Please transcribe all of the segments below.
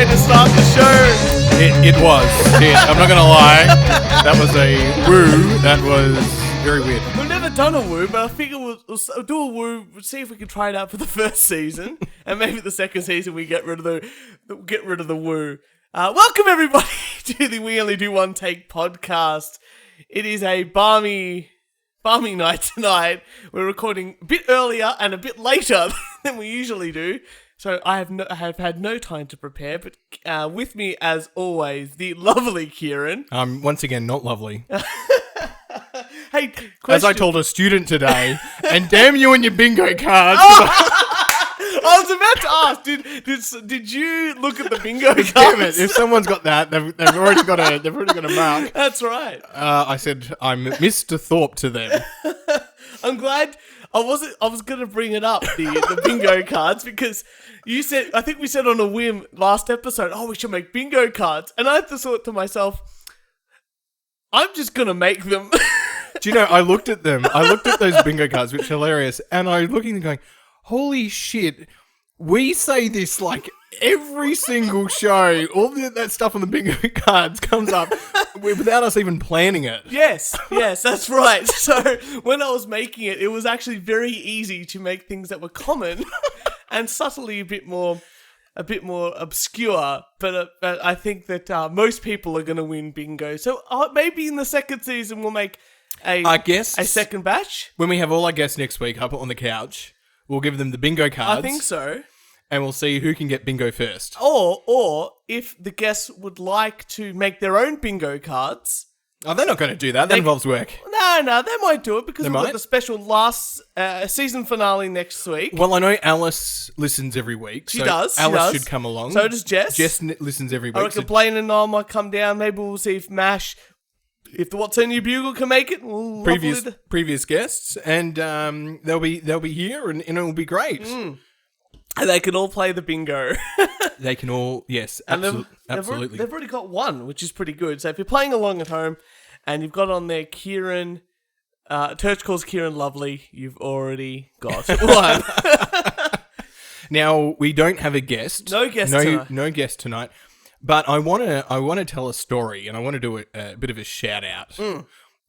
way to start the show. It was. I'm not going to lie. That was a woo. That was very weird. We've never done a woo, but I figure we'll do a woo. We'll see if we can try it out for the first season, and maybe the second season we get rid of the woo. Welcome everybody to the We Only Do One Take podcast. It is a balmy night tonight. We're recording a bit earlier and a bit later than we usually do. So I have had no time to prepare, but with me, as always, the lovely Kieran. Once again, not lovely. Hey, question. As I told a student today, and damn you and your bingo cards. I was about to ask, did you look at the bingo cards? Damn it! If someone's got that, they've already got a mark. That's right. I said I'm Mr. Thorpe to them. I'm glad. I was going to bring it up, the bingo cards, because you said, I think we said on a whim last episode, we should make bingo cards. And I just thought to myself, I'm just going to make them. Do you know, I looked at them. I looked at those bingo cards, which are hilarious. And I was looking and going, holy shit, we say this like every single show. All that stuff on the bingo cards comes up without us even planning it. Yes, that's right. So when I was making it, it was actually very easy to make things that were common and subtly a bit more obscure. But I think that most people are going to win bingo. So maybe in the second season we'll make a second batch. When we have all our guests next week up on the couch, we'll give them the bingo cards. I think so. And we'll see who can get bingo first. Or if the guests would like to make their own bingo cards. Oh, they're not going to do that. That involves work. No, they might do it because we've got the special last season finale next week. Well, I know Alice listens every week. She does. Alice should come along. So does Jess. Jess listens every week. I reckon Blaine and I might come down. Maybe we'll see if Mash, if the What's Her New Bugle can make it. We'll previous guests, and they'll be here, and it'll be great. And they can all play the bingo. They can all, yes, absolutely. They've already got one, which is pretty good. So if you're playing along at home and you've got on there Kieran, Turch calls Kieran lovely, you've already got one. Now, we don't have a guest. No guest tonight. But I want to tell a story, and I want to do a bit of a shout out.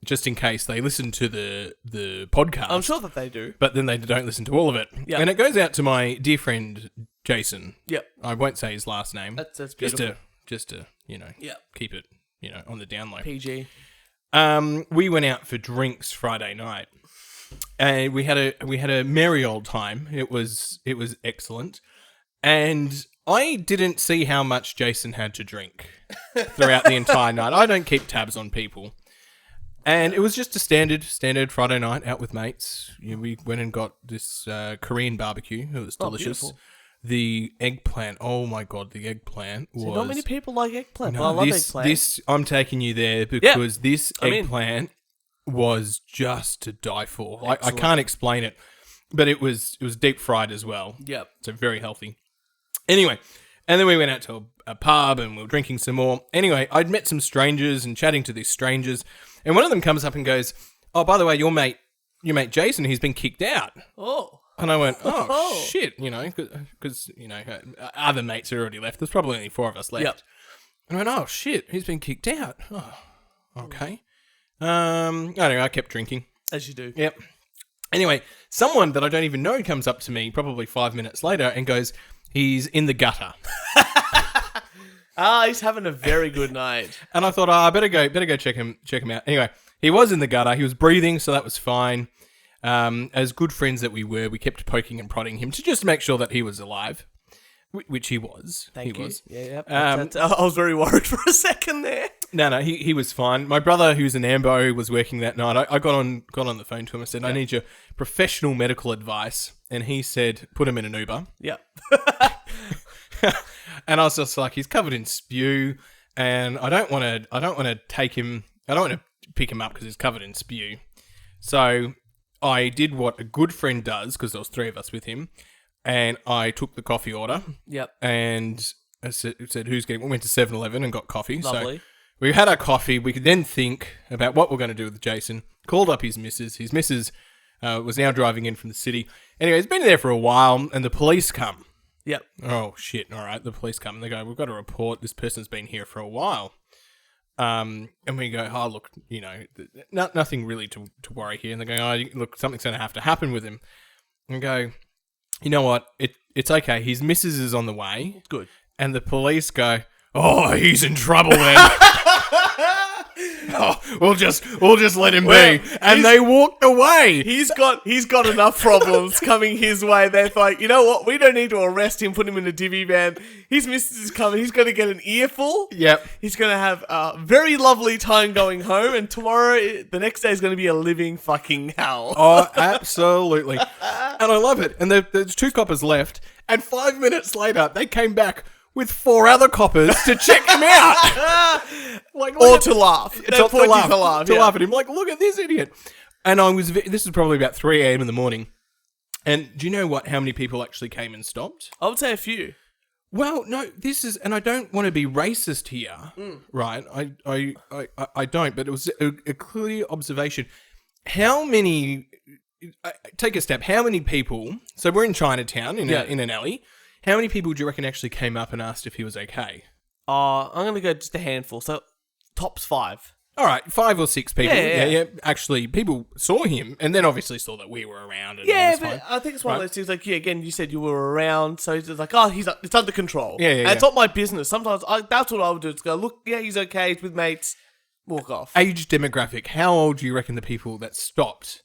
Just in case they listen to the podcast. I'm sure that they do. But then they don't listen to all of it. Yep. And it goes out to my dear friend, Jason. Yep. I won't say his last name. That's beautiful. Just to keep it, on the down low. PG. We went out for drinks Friday night. And we had a merry old time. It was excellent. And I didn't see how much Jason had to drink throughout the entire night. I don't keep tabs on people. And it was just a standard Friday night out with mates. We went and got this Korean barbecue. It was delicious. Beautiful. The eggplant. Oh my god, the eggplant was. So not many people like eggplant. No, I love eggplant. I'm taking you there because this eggplant was just to die for. I can't explain it, but it was deep fried as well. Yep. So very healthy. Anyway, and then we went out to a pub and we were drinking some more. Anyway, I'd met some strangers and chatting to these strangers. And one of them comes up and goes, "Oh, by the way, your mate Jason, he's been kicked out." Oh. And I went, "Oh, shit," because, other mates are already left. There's probably only 4 of us left. Yep. And I went, "Oh, shit, he's been kicked out." Oh, okay. Anyway, I kept drinking. As you do. Yep. Anyway, someone that I don't even know comes up to me probably 5 minutes later and goes, "He's in the gutter." He's having a very good night. And I thought, I better go check him out. Anyway, he was in the gutter. He was breathing, so that was fine. As good friends that we were, we kept poking and prodding him to just make sure that he was alive, which he was. Thank you. Was. Yeah. I was very worried for a second there. No, he was fine. My brother, who's an ambo, was working that night. I got on the phone to him. I said, "I need your professional medical advice," and he said, "Put him in an Uber." Yeah. And I was just like, he's covered in spew, and I don't want to take him. I don't want to pick him up because he's covered in spew. So I did what a good friend does, because there was 3 of us with him, and I took the coffee order. Yep. And I said, "Who's getting?" We went to 7-Eleven and got coffee. Lovely. So we had our coffee. We could then think about what we're going to do with Jason. Called up his missus. His missus was now driving in from the city. Anyway, he's been there for a while, and the police come. Yep. Oh, shit. All right. The police come and they go, we've got a report. This person's been here for a while. And we go, oh, look, nothing really to worry here. And they go, oh, look, something's going to have to happen with him. And go, you know what? It's okay. His missus is on the way. Good. And the police go, oh, he's in trouble then. Oh, we'll just let him be. And they walked away. He's got enough problems coming his way. They're like, you know what? We don't need to arrest him, put him in a divvy van. His missus is coming. He's going to get an earful. Yep. He's going to have a very lovely time going home. And tomorrow, the next day is going to be a living fucking hell. Oh, absolutely. And I love it. And there's 2 coppers left. And 5 minutes later, they came back with 4 other coppers to check him out. To laugh. To laugh yeah. at him. Like, look at this idiot. And this was probably about 3 a.m. in the morning. And do you know how many people actually came and stopped? I would say a few. Well, no, and I don't want to be racist here, right? I don't, but it was a clear observation. How many, take a step, how many people, so we're in Chinatown in an alley, how many people do you reckon actually came up and asked if he was okay? I'm going to go just a handful. So, tops 5. All right, 5 or 6 people. Yeah. Actually, people saw him and then obviously saw that we were around. And Yeah, it was but fine. I think it's one of those things like, again, you said you were around, so it's like, oh, it's under control. Yeah, And it's not my business. Sometimes that's what I would do. It's go, look, yeah, he's okay, he's with mates, walk off. Age demographic, how old do you reckon the people that stopped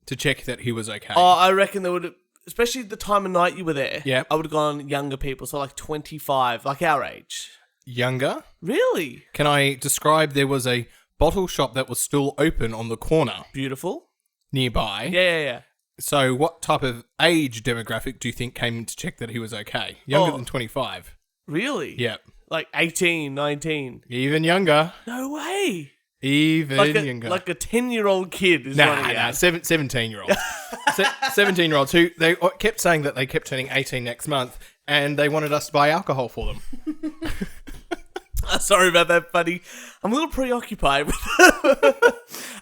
to check that he was okay? Oh, I reckon they would have, especially the time of night you were there. Yeah. I would have gone younger people, so like 25, like our age. Younger? Really? Can I describe there was a bottle shop that was still open on the corner Beautiful. nearby. Yeah. So what type of age demographic do you think came to check that he was okay? Younger than 25. Really? Yep. Like 18, 19. Even younger. No way. Even younger. Like a 10-year-old kid is running out. 17-year-olds. 17-year-olds who they kept saying that they kept turning 18 next month and they wanted us to buy alcohol for them. Sorry about that, buddy. I'm a little preoccupied with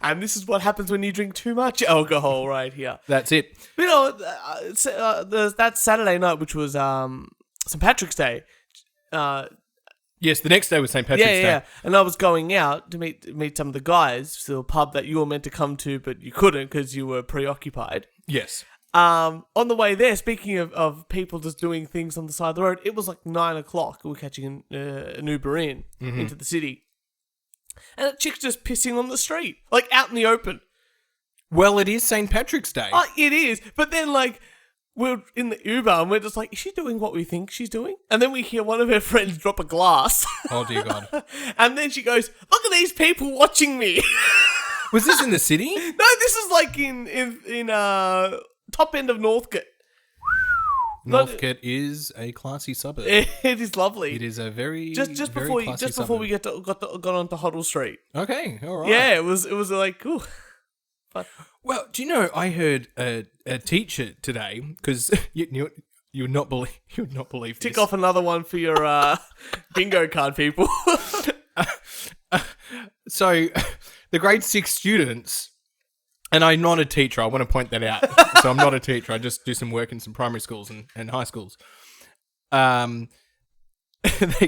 and this is what happens when you drink too much alcohol right here. That's it. You know, that Saturday night, which was St. Patrick's Day. Yes, the next day was St. Patrick's Day. Yeah. And I was going out to meet some of the guys to a pub that you were meant to come to, but you couldn't because you were preoccupied. Yes. On the way there, speaking of people just doing things on the side of the road, it was like 9 o'clock. We were catching an Uber into the city. And a chick's just pissing on the street, like out in the open. Well, it is St. Patrick's Day. Oh, it is. But then, like, we're in the Uber and we're just like, is she doing what we think she's doing? And then we hear one of her friends drop a glass. Oh, dear God. And then she goes, look at these people watching me. Was this in the city? No, this is like in top end of Northcote. Northcote is a classy suburb. It is lovely. It is a very just before we got onto Hoddle Street. Okay, all right. Yeah, it was like, ooh. But Well, do you know I heard a teacher today because you would not believe this. tick off another one for your bingo card, people. So the grade 6 students. And I'm not a teacher. I want to point that out. So I'm not a teacher. I just do some work in some primary schools and high schools. They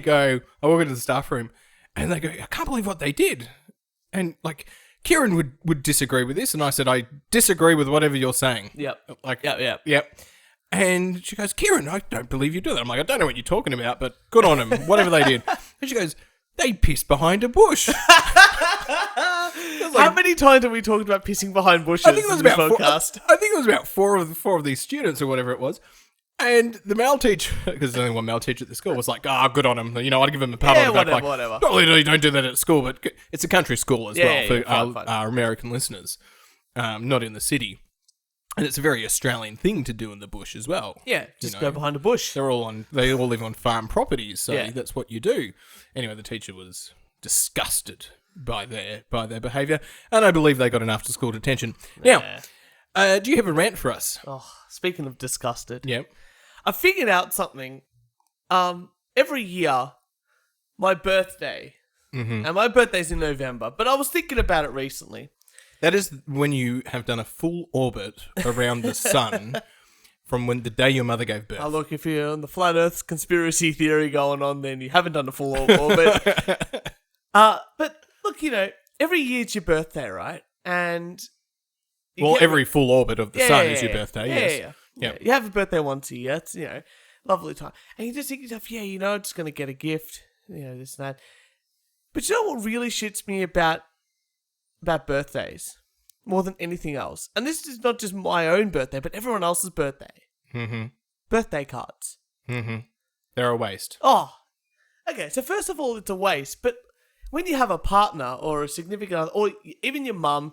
go, I walk into the staff room and they go, I can't believe what they did. And like, Kieran would disagree with this. And I said, I disagree with whatever you're saying. Yep. Like, Yep. And she goes, Kieran, I don't believe you do that. I'm like, I don't know what you're talking about, but good on them. Whatever they did. And she goes, they pissed behind a bush. How many times have we talked about pissing behind bushes? I think it was about podcast? I think it was about four of these students or whatever it was. And the male teacher, because there's only one male teacher at the school, was like, good on him. You know, I'd give him a pat on the back. Whatever. Not literally, don't do that at school, but it's a country school as well for fine. our American listeners, not in the city. And it's a very Australian thing to do in the bush as well. Yeah, just go behind a bush. They all live on farm properties, so that's what you do. Anyway, the teacher was disgusted by their behaviour, and I believe they got an after school detention. Now, do you have a rant for us? Oh, speaking of disgusted, Yep. I figured out something. Every year, my birthday, and my birthday's in November, but I was thinking about it recently. That is when you have done a full orbit around the sun from when the day your mother gave birth. Oh, look, if you're on the flat Earth conspiracy theory going on, then you haven't done a full orbit. But look, every year it's your birthday, right? And every full orbit of the sun is your birthday. Yeah. You have a birthday once a year. It's lovely time, and you just think to yourself, I'm just gonna get a gift, this and that. But you know what really shits me about birthdays more than anything else, and this is not just my own birthday, but everyone else's birthday. Mm-hmm. Birthday cards. Mm-hmm. They're a waste. Oh, okay. So first of all, it's a waste. But when you have a partner or a significant other, or even your mum,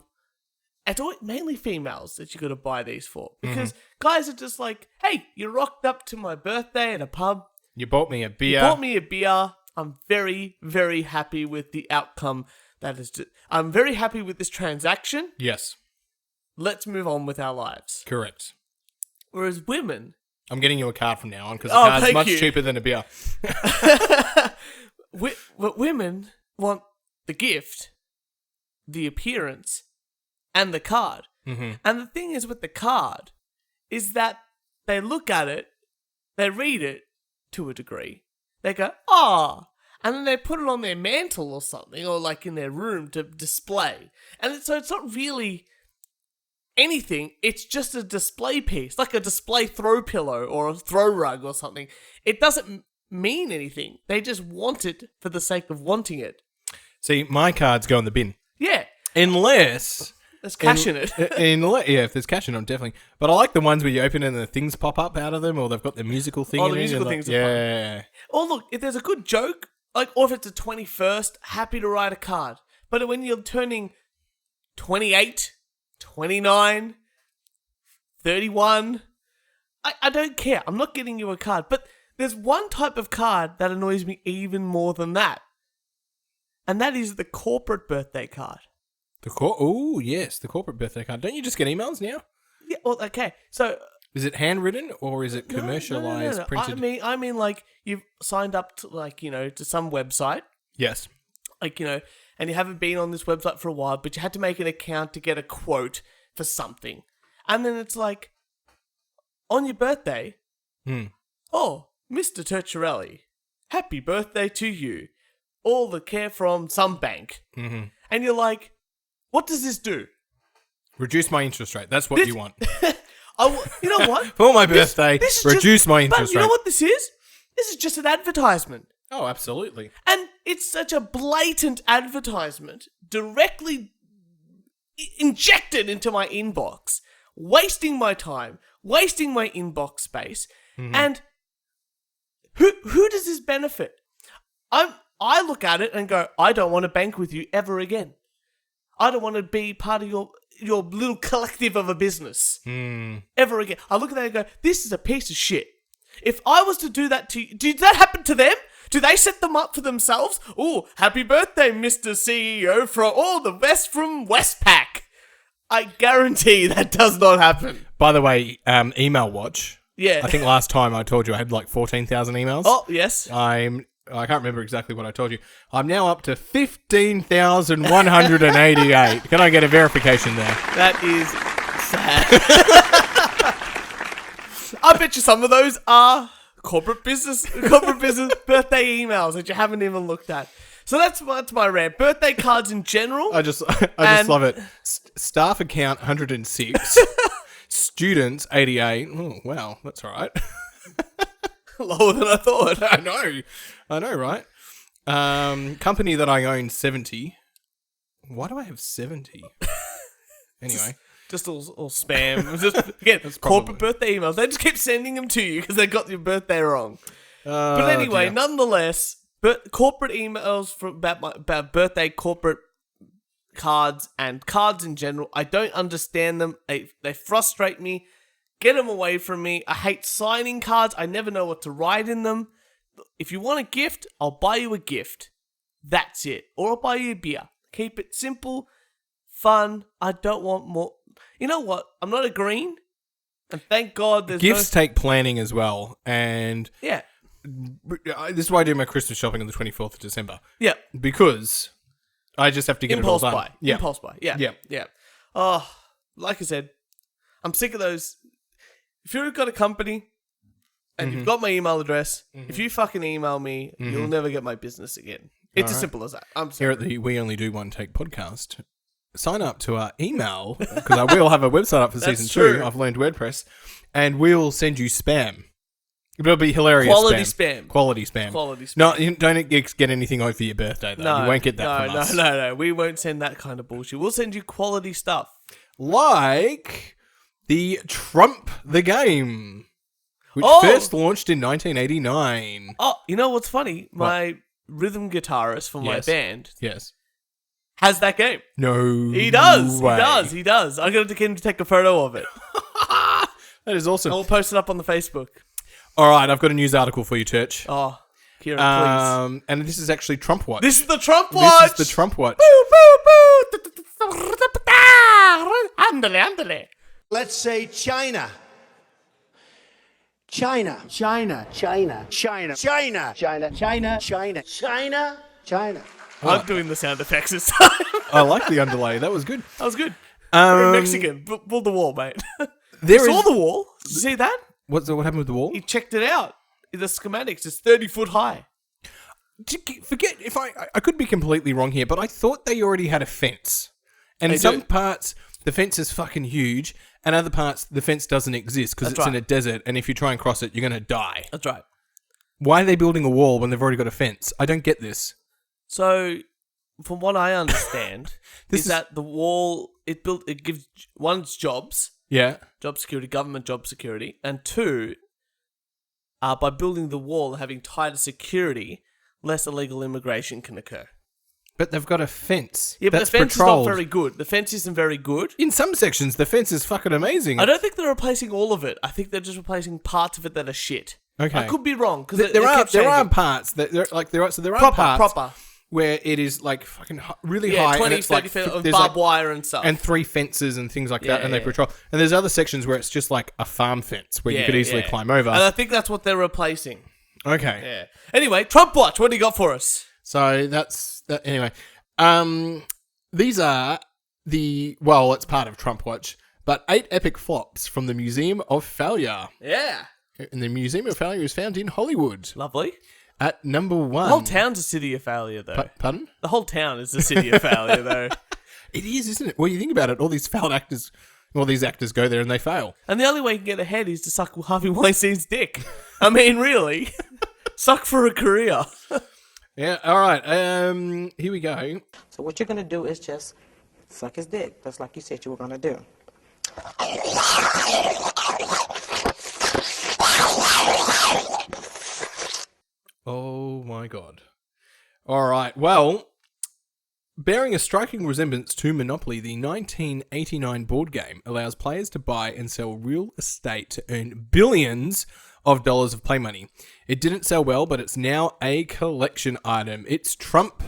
it's mainly females that you got to buy these for, because guys are just like, hey, you rocked up to my birthday at a pub. You bought me a beer. I'm very, very happy with the outcome. I'm very happy with this transaction. Yes. Let's move on with our lives. Correct. Whereas women... I'm getting you a card from now on because the card's much cheaper than a beer. But women want the gift, the appearance, and the card. Mm-hmm. And the thing is with the card is that they look at it, they read it to a degree, they go, and then they put it on their mantle or something, or like in their room to display. And so it's not really anything, it's just a display piece, like a display throw pillow or a throw rug or something. It doesn't mean anything. They just want it for the sake of wanting it. See, my cards go in the bin. Yeah. Unless... There's cash in it. If there's cash in them, definitely. But I like the ones where you open it and the things pop up out of them, or they've got the musical thing in it. The musical things are fun. Or look, if there's a good joke, or if it's a 21st, happy to write a card. But when you're turning 28, 29, 31, I don't care. I'm not getting you a card. But there's one type of card that annoys me even more than that. And that is the corporate birthday card. The corporate birthday card. Don't you just get emails now? Yeah, well, okay. So... Is it handwritten or is it commercialized, no. printed? I mean, like, you've signed up to, to some website. Yes. And you haven't been on this website for a while, but you had to make an account to get a quote for something. And then it's like, on your birthday, oh, Mr. Turcharelli, happy birthday to you. All the care from some bank. Mm-hmm. And you're like, what does this do? Reduce my interest rate. That's what you want. You know what? For my birthday, reduce my interest rate. But you know what this is? This is just an advertisement. Oh, absolutely. And it's such a blatant advertisement, directly injected into my inbox, wasting my time, wasting my inbox space. Mm-hmm. And who does this benefit? I look at it and go, I don't want to bank with you ever again. I don't want to be part of your little collective of a business ever again. I look at that and go, this is a piece of shit. If I was to do that to you, did that happen to them? Do they set them up for themselves? Oh, happy birthday, Mr. CEO, from all the best from Westpac. I guarantee that does not happen. By the way, email watch. Yeah. I think last time I told you I had like 14,000 emails. Oh, yes. I can't remember exactly what I told you. I'm now up to 15,188. Can I get a verification there? That is sad. I bet you some of those are corporate business birthday emails that you haven't even looked at. So that's my rant. Birthday cards in general. I just love it. Staff account 106. Students 88. Oh, wow, that's all right. Lower than I thought. I know, right? Company that I own 70. Why do I have 70? Anyway. Just all spam. Just, again, corporate birthday emails. They just keep sending them to you because they got your birthday wrong. But anyway, nonetheless, corporate emails about birthday, corporate cards, and cards in general, I don't understand them. They frustrate me. Get them away from me. I hate signing cards. I never know what to write in them. If you want a gift, I'll buy you a gift. That's it. Or I'll buy you a beer. Keep it simple, fun. I don't want more. You know what? I'm not agreeing. And thank God there's gifts take planning as well. And yeah, this is why I do my Christmas shopping on the 24th of December. Yeah. Because I just have to get Impulse it all done. Buy. Yeah. Impulse buy. Yeah. Yeah. Yeah. Oh, like I said, I'm sick of those. if you've got a company and you've got my email address, if you fucking email me, you'll never get my business again. It's as simple as that. I'm sorry. Here at the We Only Do One Take podcast, sign up to our email, because I will have a website up for season 2. true. I've learned WordPress, and we'll send you spam. It'll be hilarious. Quality spam. Quality spam. Quality spam. No, you don't get anything over your birthday, though. No, you won't get that from us. No. We won't send that kind of bullshit. We'll send you quality stuff. Like the Trump the Game, which first launched in 1989. Oh, you know what's funny? My rhythm guitarist for my band Yes. has that game. No. He does. way. He does. I'm going to get him to take a photo of it. That is awesome. I'll post it up on the Facebook. All right, I've got a news article for you, Church. Oh, Kieran, please. And this is actually Trump Watch. This is the Trump Watch. This is the Trump Watch. Boo, boo, boo. Andale. Let's say China. China. China. China. China. China. China. China. China. China. China. I'm doing the sound effects this time. I like the underlay. That was good. That was good. Very Mexican. Build the wall, mate. There Saw is the wall. Did you see that? what happened with the wall? He checked it out. The schematics. It's 30 foot high. Forget if I could be completely wrong here, but I thought they already had a fence. And They in some do. parts, the fence is fucking huge, and other parts, the fence doesn't exist because That's it's in right. a desert, and if you try and cross it, you're going to die. That's right. Why are they building a wall when they've already got a fence? I don't get this. So, from what I understand, This is is- that the wall it gives one's jobs, Yeah. job security, government job security, and two, by building the wall and having tighter security, less illegal immigration can occur. But they've got a fence. Yeah, but that's the fence patrolled. is not very good. The fence isn't very good. In some sections, the fence is fucking amazing. I don't think they're replacing all of it. I think they're just replacing parts of it that are shit. Okay. I could be wrong because There are parts that there are parts proper. where it is like fucking really Yeah, high 20, and it's 30 like feet of there's barbed like, wire and stuff. and 3 fences and things like that, Yeah, and they yeah. patrol. And there's other sections where it's just like a farm fence where you could easily climb over. And I think that's what they're replacing. Okay. Yeah. Anyway, Trump Watch, what do you got for us? So that's that. Anyway, these are it's part of Trump Watch, but 8 epic flops from the Museum of Failure. Yeah. And the Museum of Failure is found in Hollywood. Lovely. At number 1. The whole town's a city of failure, though. Pardon? The whole town is a city of failure, though. It is, isn't it? Well, you think about it, all these failed actors, these actors go there and they fail. And the only way you can get ahead is to suck Harvey Weinstein's dick. I mean, really. Suck for a career. Yeah, all right. Here we go. So what you're gonna do is just suck his dick, just like you said you were gonna do. Oh my god. All right. Well, bearing a striking resemblance to Monopoly, the 1989 board game allows players to buy and sell real estate to earn billions of dollars of play money. It didn't sell well, but it's now a collection item. It's Trump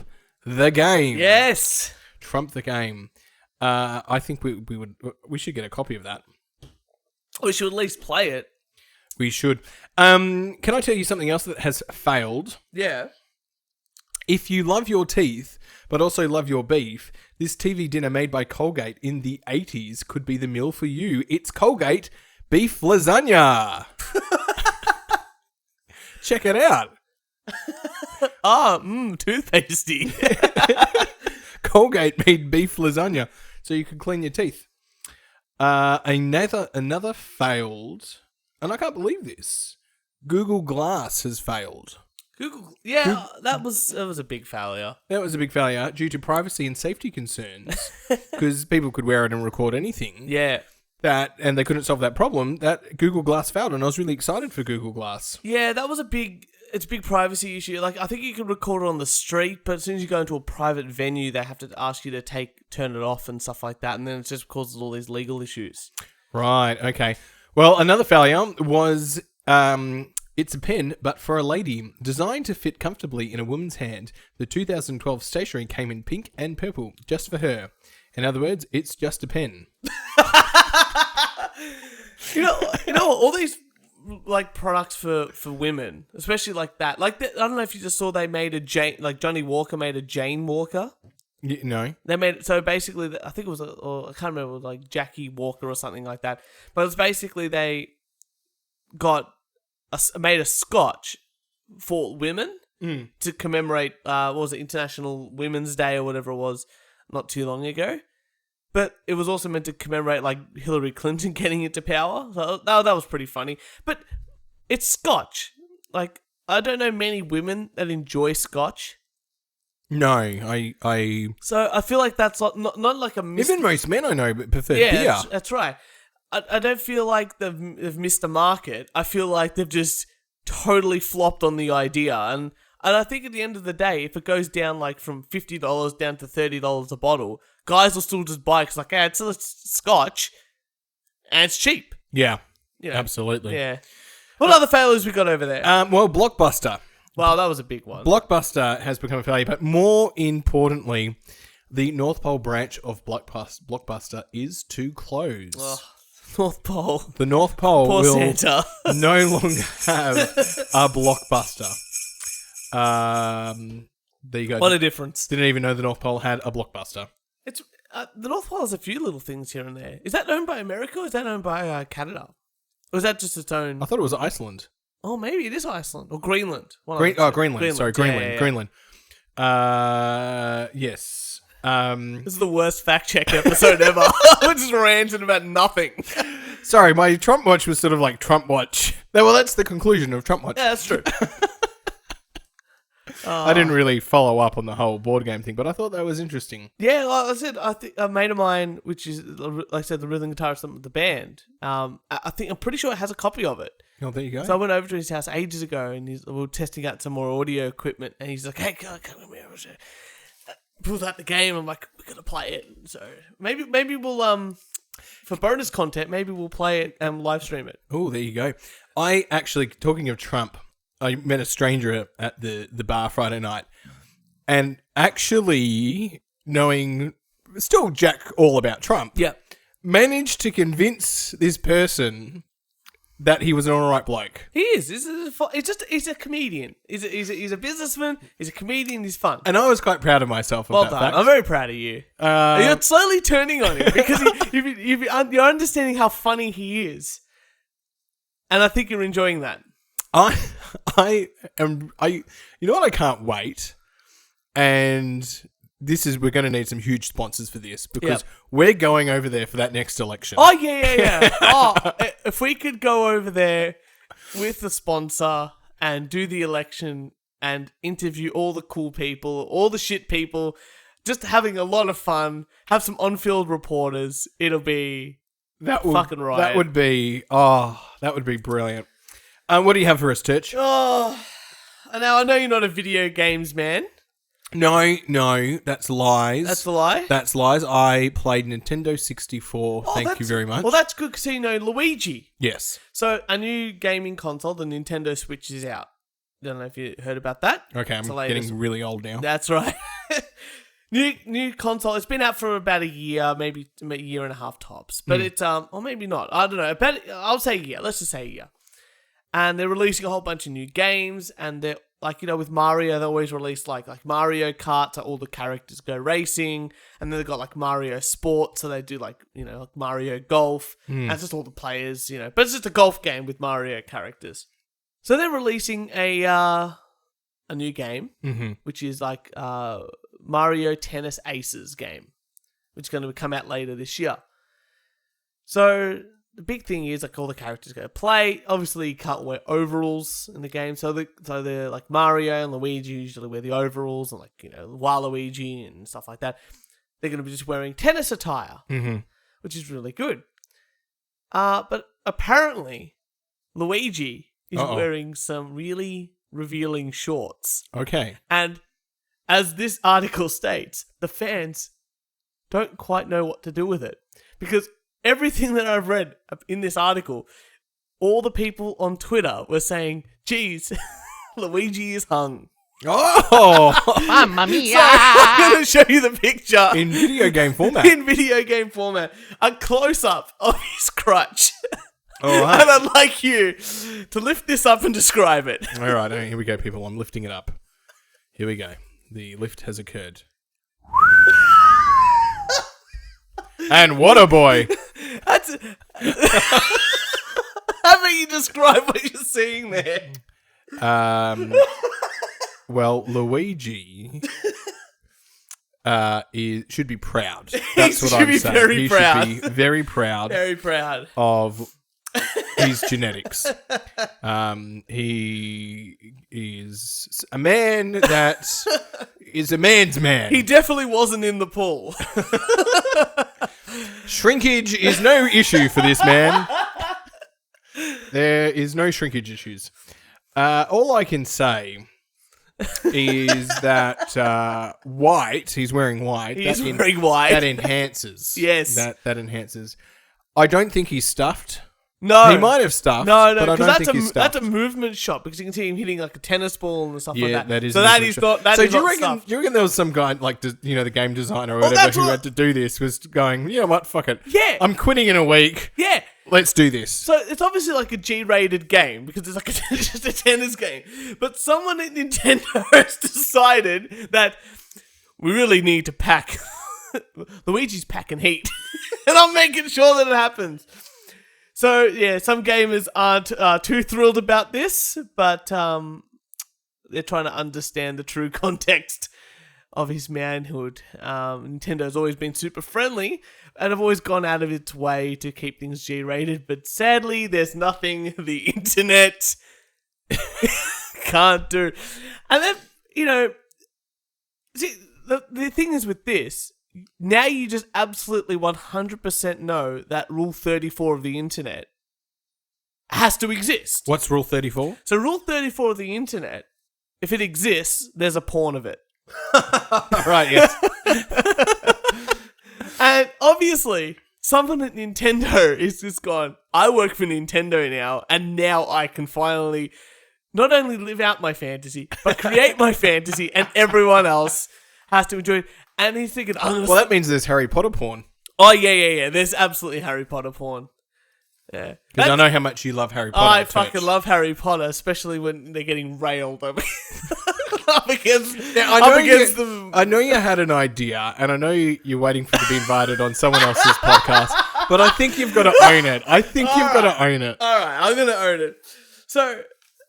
the Game. Yes. Trump the Game. I think we should get a copy of that. We should at least play it. We should. Can I tell you something else that has failed? Yeah. If you love your teeth, but also love your beef, this TV dinner made by Colgate in the 80s could be the meal for you. It's Colgate Beef Lasagna. Check it out. Too tasty. Colgate made beef lasagna, so you can clean your teeth. Another failed, and I can't believe this. Google Glass has failed. Google, yeah, that was a big failure. That was a big failure due to privacy and safety concerns, because people could wear it and record anything. Yeah. And they couldn't solve that problem. That Google Glass failed, and I was really excited for Google Glass. Yeah, that was it's a big privacy issue. Like, I think you can record it on the street, but as soon as you go into a private venue, they have to ask you to turn it off and stuff like that, and then it just causes all these legal issues. Right, okay. Well, another failure was it's a pen, but for a lady. Designed to fit comfortably in a woman's hand, the 2012 stationery came in pink and purple, just for her. In other words, it's just a pen. You know, all these like products for women, especially like that. Like, I don't know if you just saw they made a Jane, like Johnny Walker made a Jane Walker. No. They made so basically, I think it was, or I can't remember, like Jackie Walker or something like that. But it's basically they made a scotch for women to commemorate what was it, International Women's Day or whatever it was, not too long ago. But it was also meant to commemorate like Hillary Clinton getting into power. So that was pretty funny. But it's scotch. Like, I don't know many women that enjoy scotch. No, I So I feel like that's not like a even most men I know prefer beer. That's right. I don't feel like they've missed the market. I feel like they've just totally flopped on the idea. And I think at the end of the day, if it goes down like from $50 down to $30 a bottle, guys will still just buy it because like, yeah, it's scotch and it's cheap. Yeah, You know? absolutely. Yeah. What other failures we got over there? Well, Blockbuster. Well, that was a big one. Blockbuster has become a failure, but more importantly, the North Pole branch of Blockbuster is to close. Ugh, North Pole. The North Pole Poor will Santa. no longer have a Blockbuster. There you go. What a difference. Didn't even know the North Pole had a Blockbuster. It's the North Pole has a few little things here and there. Is that owned by America or is that owned by Canada? Or is that just its own? I thought it was Iceland. Oh, maybe it is Iceland or Greenland. Greenland. Sorry, Greenland. Yeah. Greenland. Yes. This is the worst fact check episode ever. We're just ranting about nothing. Sorry, my Trump watch was sort of like Trump watch. Well, that's the conclusion of Trump watch. Yeah, that's true. I didn't really follow up on the whole board game thing, but I thought that was interesting. Yeah, like I said, I think a mate of mine, which is like I said, the rhythm guitarist of the band. I'm pretty sure it has a copy of it. Oh, there you go. So I went over to his house ages ago, and we were testing out some more audio equipment, and he's like, "Hey, come here." Pulls out the game. I'm like, "We're gonna play it." So maybe we'll for bonus content, maybe we'll play it and live stream it. Oh, there you go. I actually, talking of Trump, I met a stranger at the bar Friday night, and actually knowing still Jack all about Trump, managed to convince this person that he was an alright bloke. He is. He's a comedian. He's a businessman. He's a comedian. He's fun. And I was quite proud of myself. Well that done. fact. I'm very proud of you. You're slowly turning on him because you're understanding how funny he is, and I think you're enjoying that. I you know what, I can't wait, and we're going to need some huge sponsors for this because we're going over there for that next election. Oh yeah. Oh, if we could go over there with the sponsor and do the election and interview all the cool people, all the shit people, just having a lot of fun, have some on-field reporters, it'll be fucking right. That would be brilliant. What do you have for us, Turch? Oh, now I know you're not a video games man. No, that's lies. That's a lie? That's lies. I played Nintendo 64. Thank you very much. Well, that's good because you know Luigi. Yes. So, a new gaming console, the Nintendo Switch, is out. Don't know if you heard about that. Okay, I'm getting really old now. That's right. New console. It's been out for about a year, maybe a year and a half tops. But it's or maybe not. I don't know. I'll say a year. Let's just say a year. And they're releasing a whole bunch of new games, and they're like, you know, with Mario, they always release like Mario Kart, so all the characters go racing, and then they've got like Mario Sports, so they do like, you know, like Mario Golf, and it's just all the players, you know, but it's just a golf game with Mario characters. So they're releasing a new game, which is like Mario Tennis Aces game, which is going to come out later this year. So the big thing is like all the characters go play. Obviously, you can't wear overalls in the game, so they're like Mario and Luigi usually wear the overalls, and like, you know, Waluigi and stuff like that. They're going to be just wearing tennis attire, which is really good. But apparently, Luigi is wearing some really revealing shorts. Okay. And as this article states, the fans don't quite know what to do with it, because everything that I've read in this article, all the people on Twitter were saying, geez, Luigi is hung. Oh! Mamma mia! So I'm going to show you the picture. In video game format. In video game format. A close-up of his crutch. All right. And I'd like you to lift this up and describe it. All right, here we go, people. I'm lifting it up. Here we go. The lift has occurred. And what a boy! Have about you describe what you're seeing there? Well, Luigi should be proud. That's what I'm saying. Very proud. Should be very proud. Very proud of his genetics. He is a man that is a man's man. He definitely wasn't in the pool. Shrinkage is no issue for this man. There is no shrinkage issues. All I can say is that white, he's wearing white. He's wearing white. That enhances. Yes. That enhances. I don't think he's stuffed. No. He might have stuffed, No, but I don't think he's stuffed. that's a movement shot because you can see him hitting like a tennis ball and stuff Yeah, like that. that is so a that movement is shot. not. That So is do you not reckon? stuff. Do you reckon there was some guy like the game designer or Well, whatever that's who what- had to do this was going, you know what, fuck it. Yeah. I'm quitting in a week. Yeah. Let's do this. So it's obviously like a G-rated game because it's like just a tennis game. But someone at Nintendo has decided that we really need to pack. Luigi's packing heat, and I'm making sure that it happens. So yeah, some gamers aren't too thrilled about this, but they're trying to understand the true context of his manhood. Nintendo's always been super friendly and have always gone out of its way to keep things G-rated, but sadly, there's nothing the internet can't do. And then, see, the thing is with this, now you just absolutely 100% know that Rule 34 of the internet has to exist. What's Rule 34? So Rule 34 of the internet, if it exists, there's a porn of it. Right, yes. And obviously, someone at Nintendo is just gone, I work for Nintendo now, and now I can finally not only live out my fantasy, but create my fantasy, and everyone else has to enjoy it. And he's thinking, Well, that means there's Harry Potter porn. oh, yeah. There's absolutely Harry Potter porn. Yeah. Because I know how much you love Harry Potter. I Turch. fucking love Harry Potter, especially when they're getting railed up against, Now, I know you had an idea, and I know you're waiting for it to be invited on someone else's podcast, but I think you've got to own it. All right, I'm going to own it. So,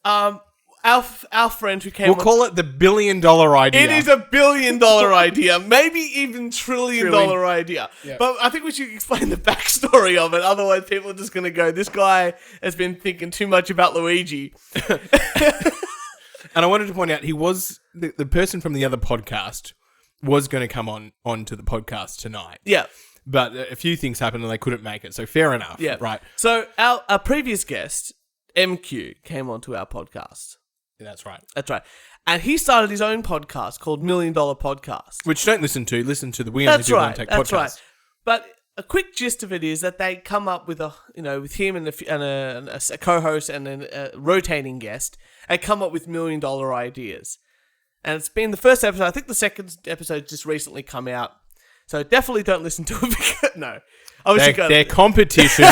our friend who came We'll call it the $1 billion idea. It is a $1 billion idea, maybe even $1 trillion idea. Yeah. But I think we should explain the backstory of it. Otherwise, people are just going to go, this guy has been thinking too much about Luigi. And I wanted to point out, he was the person from the other podcast was going to come on to the podcast tonight. Yeah. But a few things happened and they couldn't make it. So fair enough. Yeah. Right. So our previous guest, MQ, came onto our podcast. Yeah, that's right. That's right. And he started his own podcast called $1 Million Podcast. Which don't listen to the We Only That's Do One right. Take That's podcast. right. But a quick gist of it is that they come up with with him and a co-host and a rotating guest, they come up with $1 million ideas. And it's been the first episode. I think the second episode just recently come out. So definitely don't listen to it. Because, no. They're competition.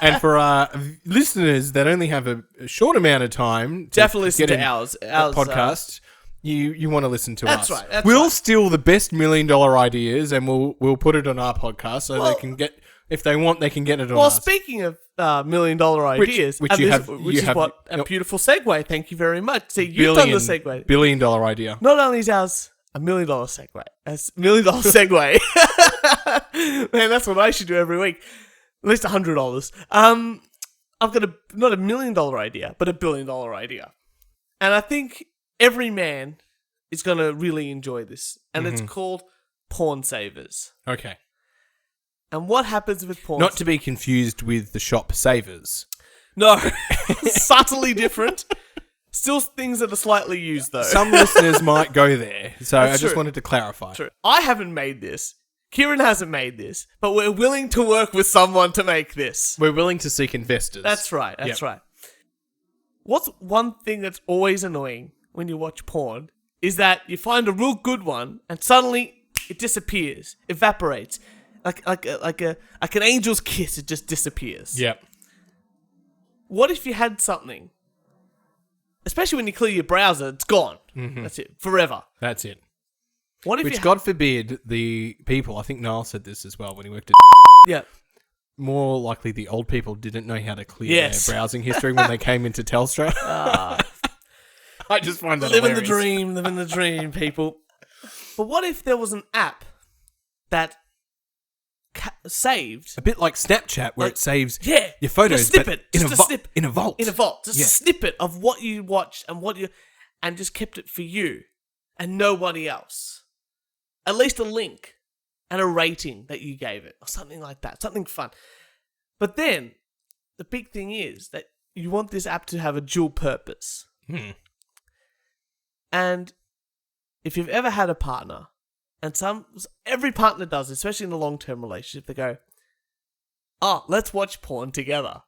And for our listeners that only have a short amount of time, definitely listen get to in ours. that podcast. You want to listen to That's us. right, that's We'll right. steal the best $1 million ideas and we'll put it on our podcast so they can get, if they want, they can get it on Well, us. speaking of $1 million ideas, which and you this- have- which you is have- what a beautiful segue. Thank you very much. See, you've $1 done the segue. billion idea. Not only is ours a $1 million segue, a $1 million segue. Man, that's what I should do every week. At least $100. I've got not $1 million idea, but $1 billion idea, and I think every man is going to really enjoy this, and it's called Porn Savers. Okay. And what happens with porn? Not to be confused with the shop savers. No, subtly different. Still things that are slightly used though. Some listeners might go there, so That's I just true. wanted to clarify. True. I haven't made this. Kieran hasn't made this, but we're willing to work with someone to make this. We're willing to seek investors. That's right. That's Yep. right. What's one thing that's always annoying when you watch porn is that you find a real good one and suddenly it disappears, evaporates, like an angel's kiss. It just disappears. Yep. What if you had something, especially when you clear your browser, it's gone. That's it, forever. That's it. What if Which, you God forbid, the people, I think Niall said this as well when he worked at yeah. more likely the old people didn't know how to clear Yes. their browsing history when they came into Telstra. I just find that Living the hilarious. dream, people. But what if there was an app that saved... A bit like Snapchat, where Like, it saves Yeah, your photos, a snippet, but just a snip in a vault. in a vault, just Yeah. a snippet of what you watched and just kept it for you and nobody else. At least a link and a rating that you gave it, or something like that, something fun. But then the big thing is that you want this app to have a dual purpose. And if you've ever had a partner, and every partner does, especially in a long-term relationship, they go, "Oh, let's watch porn together."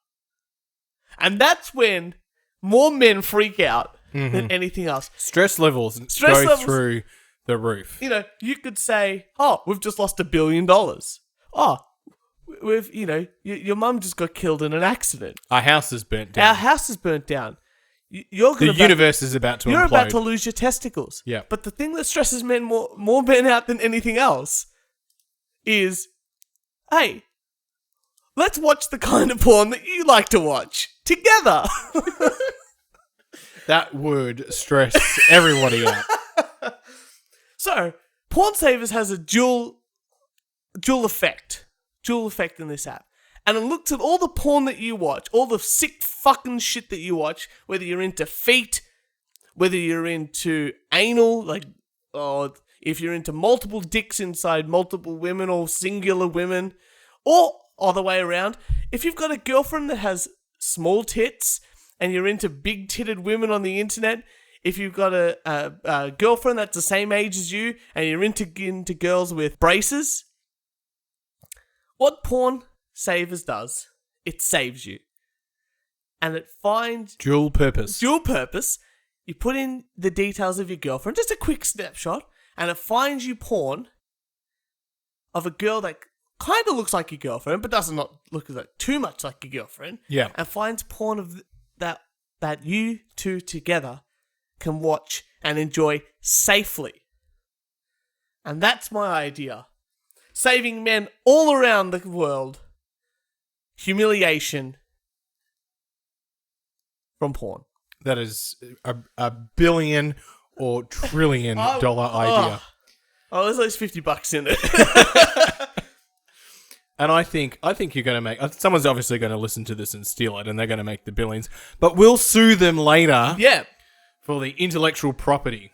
And that's when more men freak out than anything else. Stress levels Stress go levels- through the roof. You know, you could say, "Oh, we've just lost $1 billion." Oh, your mum just got killed in an accident. Our house is burnt down. Our house is burnt down. You're The gonna universe is about to You're implode. about to lose your testicles. Yeah. But the thing that stresses men more men out than anything else is, hey, let's watch the kind of porn that you like to watch together. That would stress everybody out. So, Porn Savers has a dual effect in this app. And it looks at all the porn that you watch, all the sick fucking shit that you watch, whether you're into feet, whether you're into anal, or if you're into multiple dicks inside multiple women or singular women, or other way around. If you've got a girlfriend that has small tits and you're into big-titted women on the internet, if you've got a girlfriend that's the same age as you and you're into girls with braces, what Porn Savers does, it saves you. And it finds Dual purpose. dual purpose. You put in the details of your girlfriend, just a quick snapshot, and it finds you porn of a girl that kind of looks like your girlfriend, but does not look too much like your girlfriend. Yeah. And finds porn of that you two together can watch and enjoy safely. And that's my idea. Saving men all around the world humiliation from porn. That is a billion or trillion dollar idea. Oh, there's at least $50 in it. And I think you're going to make... Someone's obviously going to listen to this and steal it, and they're going to make the billions. But we'll sue them later Yeah. for the intellectual property.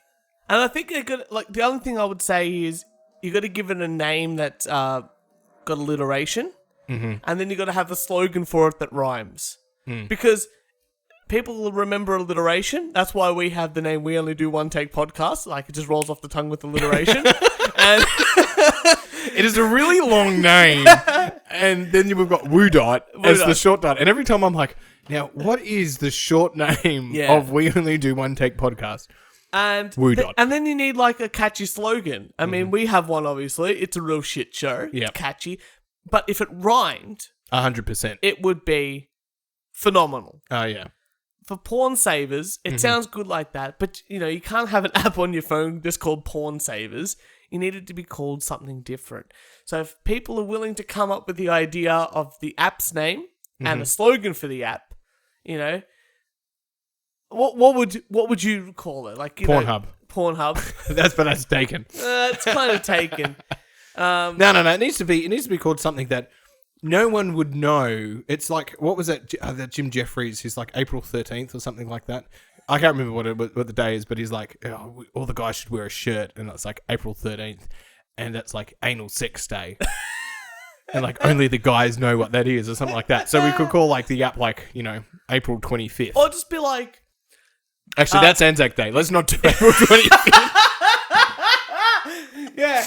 And I think the only thing I would say is you got to give it a name that's got alliteration. Mm-hmm. And then you got to have a slogan for it that rhymes. Because people will remember alliteration. That's why we have the name We Only Do One Take Podcast. Like, it just rolls off the tongue with alliteration. And It is a really long name. And then we've got Woo Dot as the short dot. And every time I'm like, now, what is the short name of We Only Do One Take Podcast? And Woo Dot. and then you need like a catchy slogan. I mean, we have one obviously. It's a real shit show. Yep. It's catchy. But if it rhymed, 100%. it would be phenomenal. Oh, yeah. For Porn Savers, it sounds good like that, but you can't have an app on your phone just called Porn Savers. You need it to be called something different. So if people are willing to come up with the idea of the app's name and a slogan for the app, what would you call it? Like Pornhub. Pornhub. That's taken. It's kind of taken. No. It needs to be called something that no one would know. It's like, what was that? That Jim Jeffries, who's like April 13th or something like that. I can't remember what the day is, but he's like, all the guys should wear a shirt, and it's like April 13th, and that's like anal sex day. And like only the guys know what that is or something like that. So we could call like the app like, April 25th. Or just be like, Actually, that's Anzac Day. Let's not do April 25th. yeah.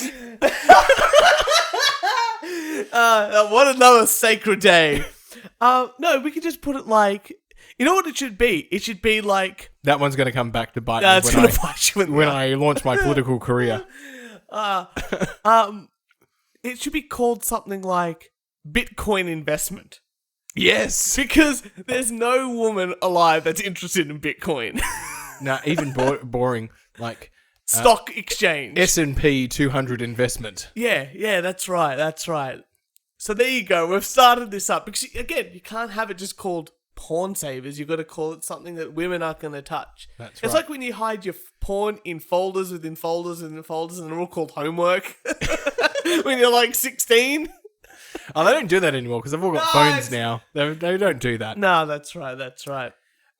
What another sacred day. No, we could just put it like, you know what it should be? It should be like... That one's going to come back to bite It's me going to bite you in the when eye. I launch my political career. It should be called something like Bitcoin investment. Yes. Because there's no woman alive that's interested in Bitcoin. No, even boring. Like Stock exchange. S&P 200 investment. Yeah, that's right. So there you go. We've started this up. Because, again, you can't have it just called porn savers. You've got to call it something that women aren't going to touch. That's It's right. like when you hide your porn in folders within folders within folders and they're all called homework. When you're like 16. Oh, they don't do that anymore because they've all got phones now. They don't do that. No, that's right.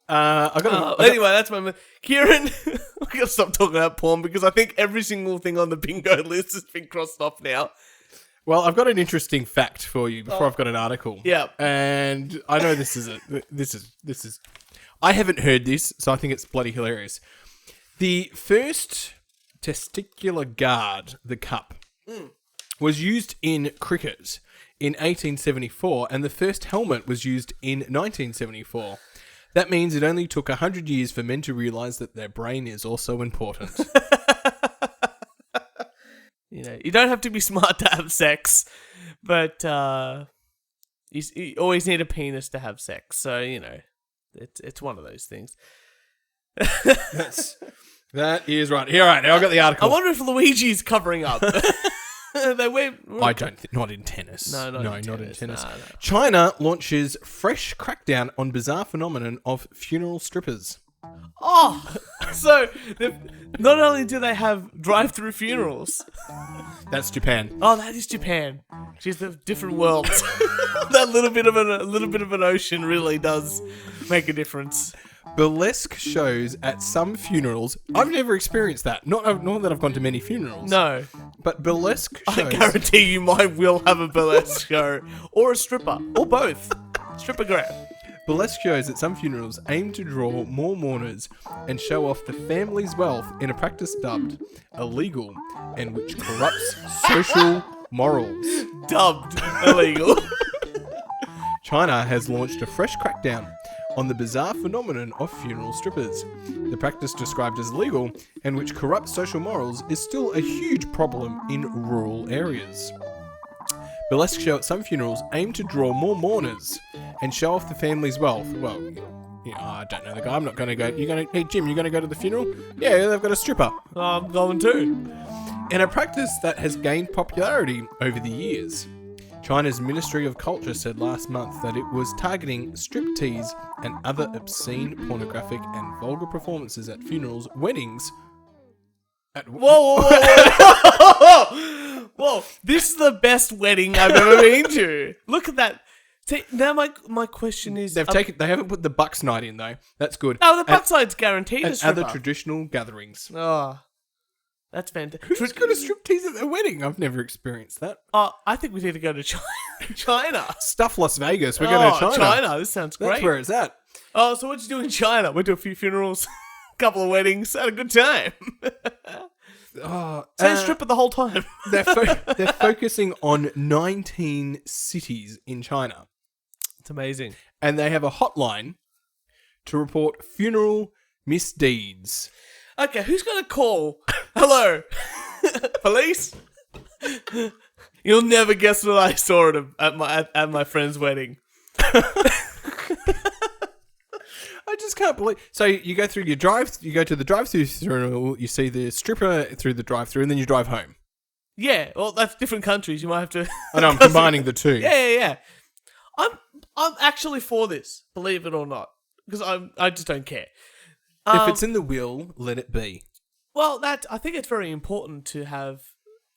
Anyway, that's my... Kieran, we're going to stop talking about porn because I think every single thing on the bingo list has been crossed off now. Well, I've got an interesting fact for you before I've got an article. Yeah. And I know this is I haven't heard this, so I think it's bloody hilarious. The first testicular guard, the cup, was used in cricket in 1874, and the first helmet was used in 1974. That means it only took 100 years for men to realise that their brain is also important. You know, you don't have to be smart to have sex, but you always need a penis to have sex. So, you know, it's one of those things. That is right. Here, all right, now I've got the article. I wonder if Luigi's covering up. I don't think, not in tennis. No, not in tennis. No. China launches fresh crackdown on bizarre phenomenon of funeral strippers. Oh, so not only do they have drive-through funerals. That's Japan. Oh, that is Japan. She's the different worlds. That little bit of an ocean really does make a difference. Burlesque shows at some funerals. I've never experienced that. Not that I've gone to many funerals. No. But burlesque shows. I guarantee you mine will have a burlesque show. Or a stripper. Or both. Stripper grab. Burlesque shows at some funerals aim to draw more mourners and show off the family's wealth in a practice dubbed illegal and which corrupts social morals. Dubbed illegal. China has launched a fresh crackdown on the bizarre phenomenon of funeral strippers. The practice described as illegal and which corrupts social morals is still a huge problem in rural areas. Burlesque show at some funerals aim to draw more mourners and show off the family's wealth. Well, you know, I don't know the guy. I'm not going to go. Hey Jim, you going to go to the funeral? Yeah, they've got a stripper. I'm going too. In a practice that has gained popularity over the years. China's Ministry of Culture said last month that it was targeting striptease and other obscene, pornographic, and vulgar performances at funerals, weddings. Whoa! Whoa! This is the best wedding I've ever been to. Look at that. See, now my question is, They haven't put the Bucks night in though. That's good. Oh, the Buckside's guaranteed a And stripper. other traditional gatherings. Oh, that's fantastic. Who's got a striptease at their wedding? I've never experienced that. Oh, I think we need to go to China. Stuff Las Vegas. We're going to China. China. This sounds great. That's where it's at. Oh, so what'd you do in China? Went to a few funerals, a couple of weddings, had a good time. Say stripper the whole time. They're focusing on 19 cities in China. It's amazing. And they have a hotline to report funeral misdeeds. Okay, who's gonna call? Hello, police. You'll never guess what I saw at my friend's wedding. I just can't believe. So you go through you go to the drive-through funeral, you see the stripper through the drive-through, and then you drive home. Yeah, well, that's different countries. You might have to. I know I'm combining the two. Yeah. I'm actually for this, believe it or not, because I just don't care. If it's in the will, let it be. Well, I think it's very important to have.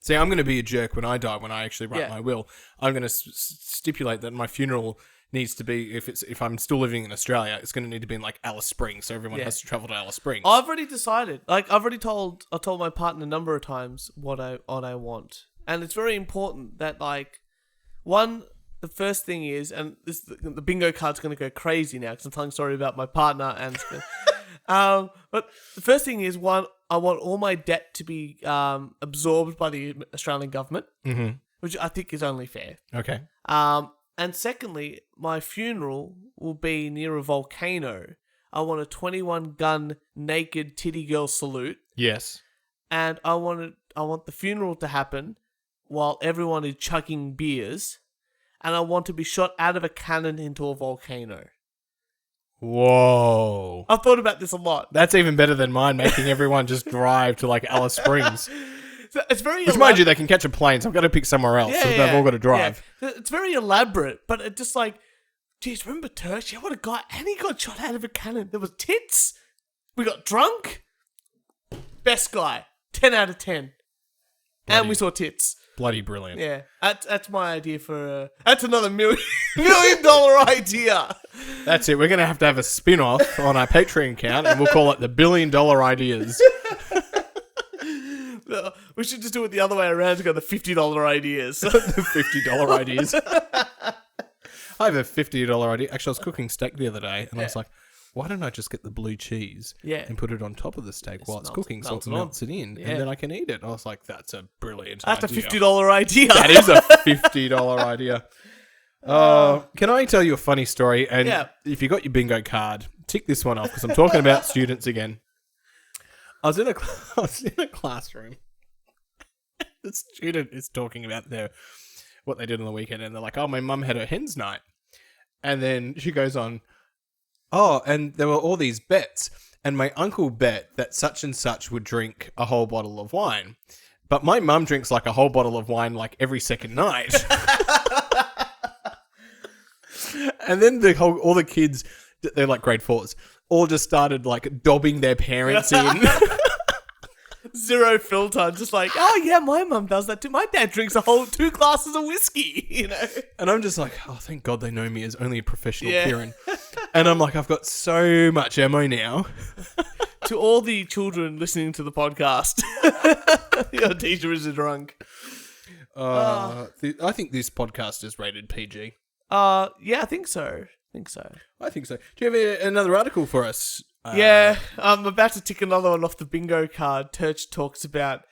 See, I'm going to be a jerk when I die. When I actually write Yeah. my will, I'm going to stipulate that my funeral needs to be, if I'm still living in Australia, it's going to need to be in like Alice Springs, so everyone has to travel to Alice Springs. I've already decided. Like I told my partner a number of times what I want, and it's very important that the first thing is, and the bingo card's going to go crazy now because I'm telling a story about my partner and. But the first thing is, one, I want all my debt to be absorbed by the Australian government, which I think is only fair. Okay. And secondly, my funeral will be near a volcano. I want a 21-gun naked titty girl salute, Yes. and I want the funeral to happen while everyone is chugging beers, and I want to be shot out of a cannon into a volcano. Whoa. I've thought about this a lot. That's even better than mine, making everyone just drive to like Alice Springs. It's very Which, mind you, they can catch a plane, so I've got to pick somewhere else. So they've all got to drive. Yeah. It's very elaborate, but it's just like, geez, remember Turks? Yeah, what a guy. And he got shot out of a cannon. There was tits. We got drunk. Best guy. 10 out of 10. And we saw tits. Bloody brilliant. Yeah. That's my idea for... that's another $1 million idea. That's it. We're going to have a spin-off on our Patreon account, and we'll call it the $1 billion ideas. We should just do it the other way around to go the $50 ideas. The $50 ideas. I have a $50 idea. Actually, I was cooking steak the other day, and I was like, why don't I just get the blue cheese and put it on top of the steak while it's cooking so it melts it in, and then I can eat it. I was like, that's a brilliant idea. That's a $50 idea. That is a $50 idea. Can I tell you a funny story? And if you got your bingo card, tick this one off, because I'm talking about students again. I was in a classroom. The student is talking about what they did on the weekend, and they're like, "Oh, my mum had her hen's night," and then she goes on, "Oh, and there were all these bets, and my uncle bet that such and such would drink a whole bottle of wine, but my mum drinks like a whole bottle of wine like every second night." And then all the kids, they're like grade 4s, all just started like dobbing their parents in. Zero filter, just like, oh yeah, my mum does that too. My dad drinks a whole 2 glasses of whiskey, you know. And I'm just like, oh, thank God they know me as only a professional Kieran. And I'm like, I've got so much ammo now. To all the children listening to the podcast, your teacher is a drunk. I think this podcast is rated PG. Yeah, I think so. I think so. Do you have another article for us? Yeah, I'm about to tick another one off the bingo card. Turch talks about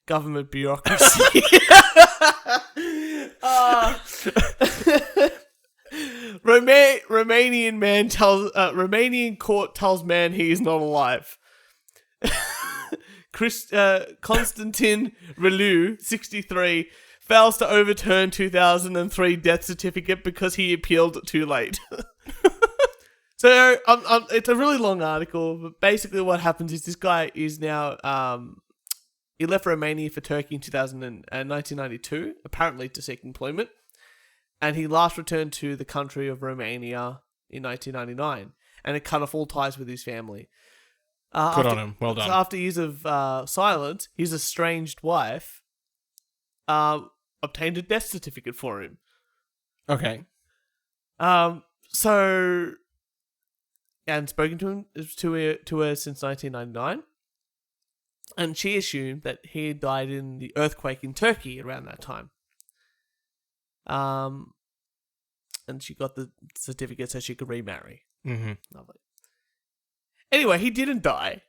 government bureaucracy. Romanian court tells man he is not alive. Constantin Relu, 63, fails to overturn 2003 death certificate because he appealed too late. So it's a really long article, but basically what happens is this guy is now he left Romania for Turkey in 1992, apparently to seek employment, and he last returned to the country of Romania in 1999, and it cut off all ties with his family. Good on him. Well done. So after years of silence, his estranged wife obtained a death certificate for him. Okay. So. And spoken to her since 1999. And she assumed that he had died in the earthquake in Turkey around that time. And she got the certificate so she could remarry. Mm-hmm. Lovely. Anyway, he didn't die.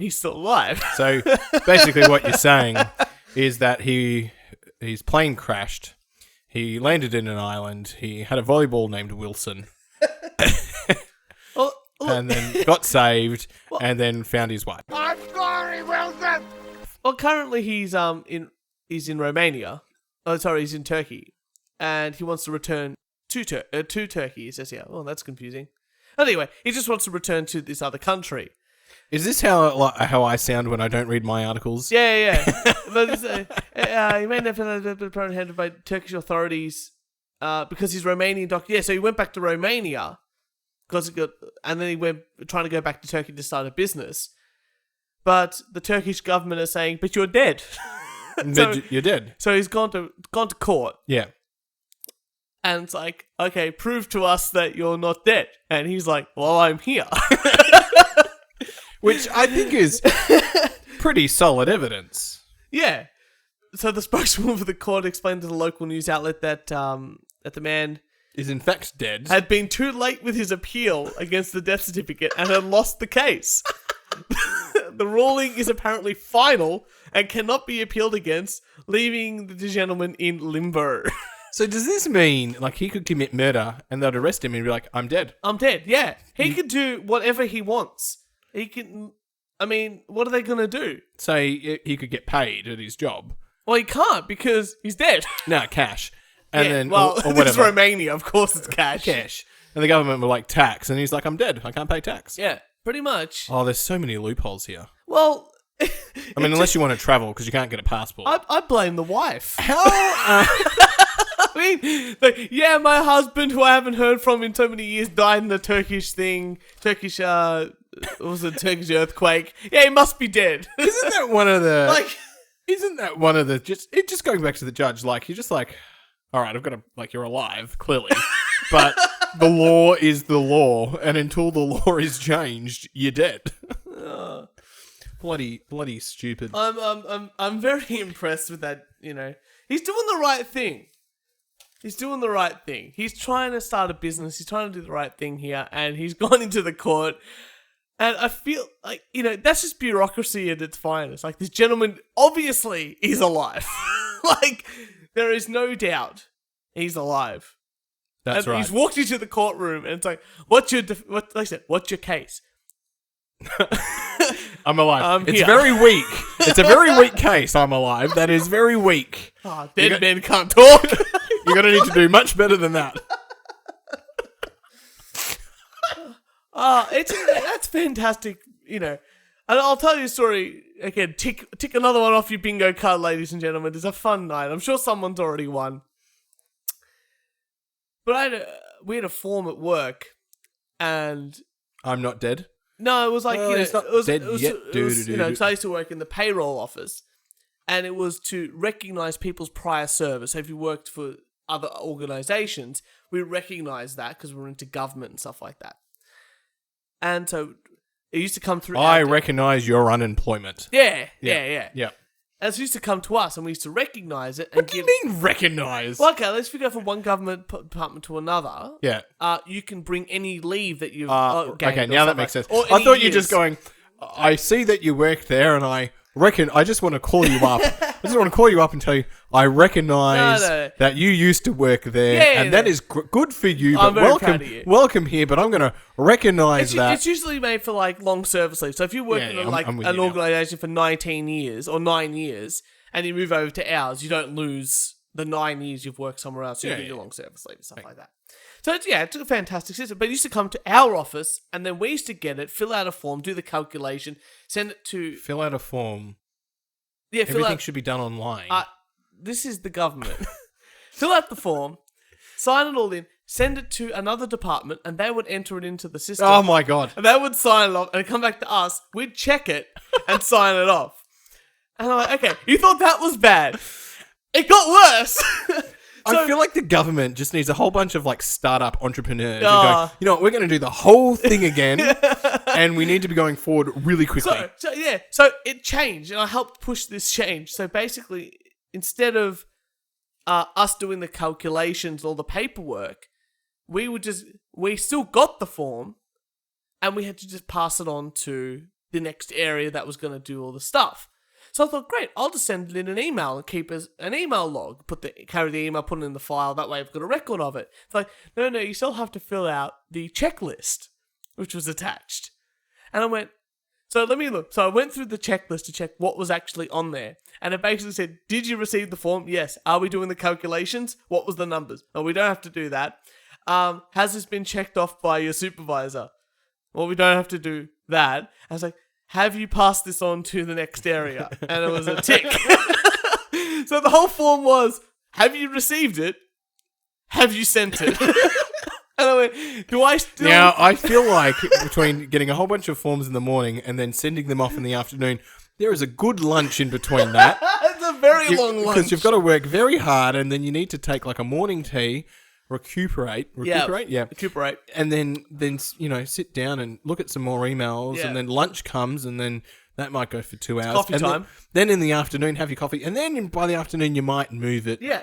He's still alive. So basically what you're saying is that his plane crashed. He landed in an island. He had a volleyball named Wilson. And then got saved, and then found his wife. I'm sorry, Wilson! Well, currently he's in Romania. Oh, sorry, he's in Turkey, and he wants to return to Turkey. He says, "Yeah, well, that's confusing." Anyway, he just wants to return to this other country. Is this how I sound when I don't read my articles? Yeah. But he may have been apprehended by Turkish authorities because he's Romanian doctor. Yeah, so he went back to Romania. And then he went trying to go back to Turkey to start a business. But the Turkish government is saying, but you're dead. You're dead. So he's gone to court. Yeah. And it's like, okay, prove to us that you're not dead. And he's like, well, I'm here. Which I think is pretty solid evidence. Yeah. So the spokeswoman for the court explained to the local news outlet that the man is in fact dead. Had been too late with his appeal against the death certificate and had lost the case. The ruling is apparently final and cannot be appealed against, leaving the gentleman in limbo. So does this mean like he could commit murder and they'd arrest him and be like, I'm dead? I'm dead, yeah. He could do whatever he wants. He can... I mean, what are they going to do? Say he could get paid at his job. Well, he can't because he's dead. No, cash. And then, well, or whatever. It's Romania, of course it's cash. Cash. And the government were like, tax. And he's like, I'm dead. I can't pay tax. Yeah, pretty much. Oh, there's so many loopholes here. Well, I mean, unless you want to travel because you can't get a passport. I blame the wife. How? I mean, like, yeah, my husband, who I haven't heard from in so many years, died in the Turkish earthquake. Yeah, he must be dead. Isn't that one of the? Like, Isn't that one of the? Just going back to the judge. Like, you're just like, all right, I've got to, like, you're alive, clearly, but the law is the law, and until the law is changed, you're dead. Bloody stupid. I'm very impressed with that. You know, he's doing the right thing. He's doing the right thing. He's trying to start a business. He's trying to do the right thing here, and he's gone into the court. And I feel like, you know, that's just bureaucracy at its finest. Like, this gentleman obviously is alive. Like, there is no doubt he's alive. That's and right. He's walked into the courtroom, and it's like, what's your case? I'm alive. It's here. very weak. It's a very weak case. I'm alive. That is very weak. Oh, dead men can't talk. You're going to need to do much better than that. That's fantastic, you know. And I'll tell you a story again. Tick another one off your bingo card, ladies and gentlemen. It's a fun night. I'm sure someone's already won. But we had a form at work, and I'm not dead. no, it was like, Well, you know, he's not it was, dead it was, yet. it was, you know, 'cause I used to work in the payroll office, and it was to recognize people's prior service. So if you worked for other organizations, we recognize that because we're into government and stuff like that. And so it used to come through. I recognize your unemployment. Yeah. Yeah. And so it used to come to us, and we used to recognize it. What do you mean recognize? Well, okay, let's go from one government department to another. Yeah. You can bring any leave that you've gained. Okay, or now that something makes sense. or I any thought you were years. just going, I see that you work there, and I just want to call you up. I just want to call you up and tell you, I recognize No. that you used to work there, Yeah, and that is good for you, I'm but very proud of you. welcome here, but I'm going to recognize that. It's usually made for like long service leave. So if you work Yeah, in I'm- like I'm with an you now. organization for 19 years or 9 years, and you move over to ours, you don't lose the 9 years you've worked somewhere else. So you Yeah, get your yeah. long service leave and stuff like that. So it's a fantastic system. But it used to come to our office, and then we used to get it, fill out a form, do the calculation, send it to Fill out a form. fill Everything out. should be done online. This is the government. Fill out the form, sign it all in, send it to another department, and they would enter it into the system. Oh my god. And they would sign it off, and it'd come back to us. We'd check it and sign it off. And I'm like, okay, you thought that was bad. It got worse. I feel like the government just needs a whole bunch of like startup entrepreneurs who Ah. go, you know what, we're going to do the whole thing again, and we need to be going forward really quickly. So it changed, and I helped push this change. So basically, instead of us doing the calculations or the paperwork, we still got the form, and we had to just pass it on to the next area that was going to do all the stuff. So I thought, great, I'll just send it in an email and keep as an email log. Carry the email, put it in the file. That way I've got a record of it. It's like, no, you still have to fill out the checklist, which was attached. And I went, so let me look. So I went through the checklist to check what was actually on there. And it basically said, did you receive the form? Yes. Are we doing the calculations? What was the numbers? No, we don't have to do that. Has this been checked off by your supervisor? Well, we don't have to do that. I was like, have you passed this on to the next area? And it was a tick. So the whole form was, have you received it? Have you sent it? And I went, do I still... Now, I feel like between getting a whole bunch of forms in the morning and then sending them off in the afternoon, there is a good lunch in between that. It's a very long lunch. Because you've got to work very hard, and then you need to take like a morning tea, recuperate, yeah. Recuperate. And then you know, sit down and look at some more emails, Yeah. and then lunch comes, and then that might go for 2 hours. coffee and time. Then in the afternoon, have your coffee, and then by the afternoon, you might move it Yeah.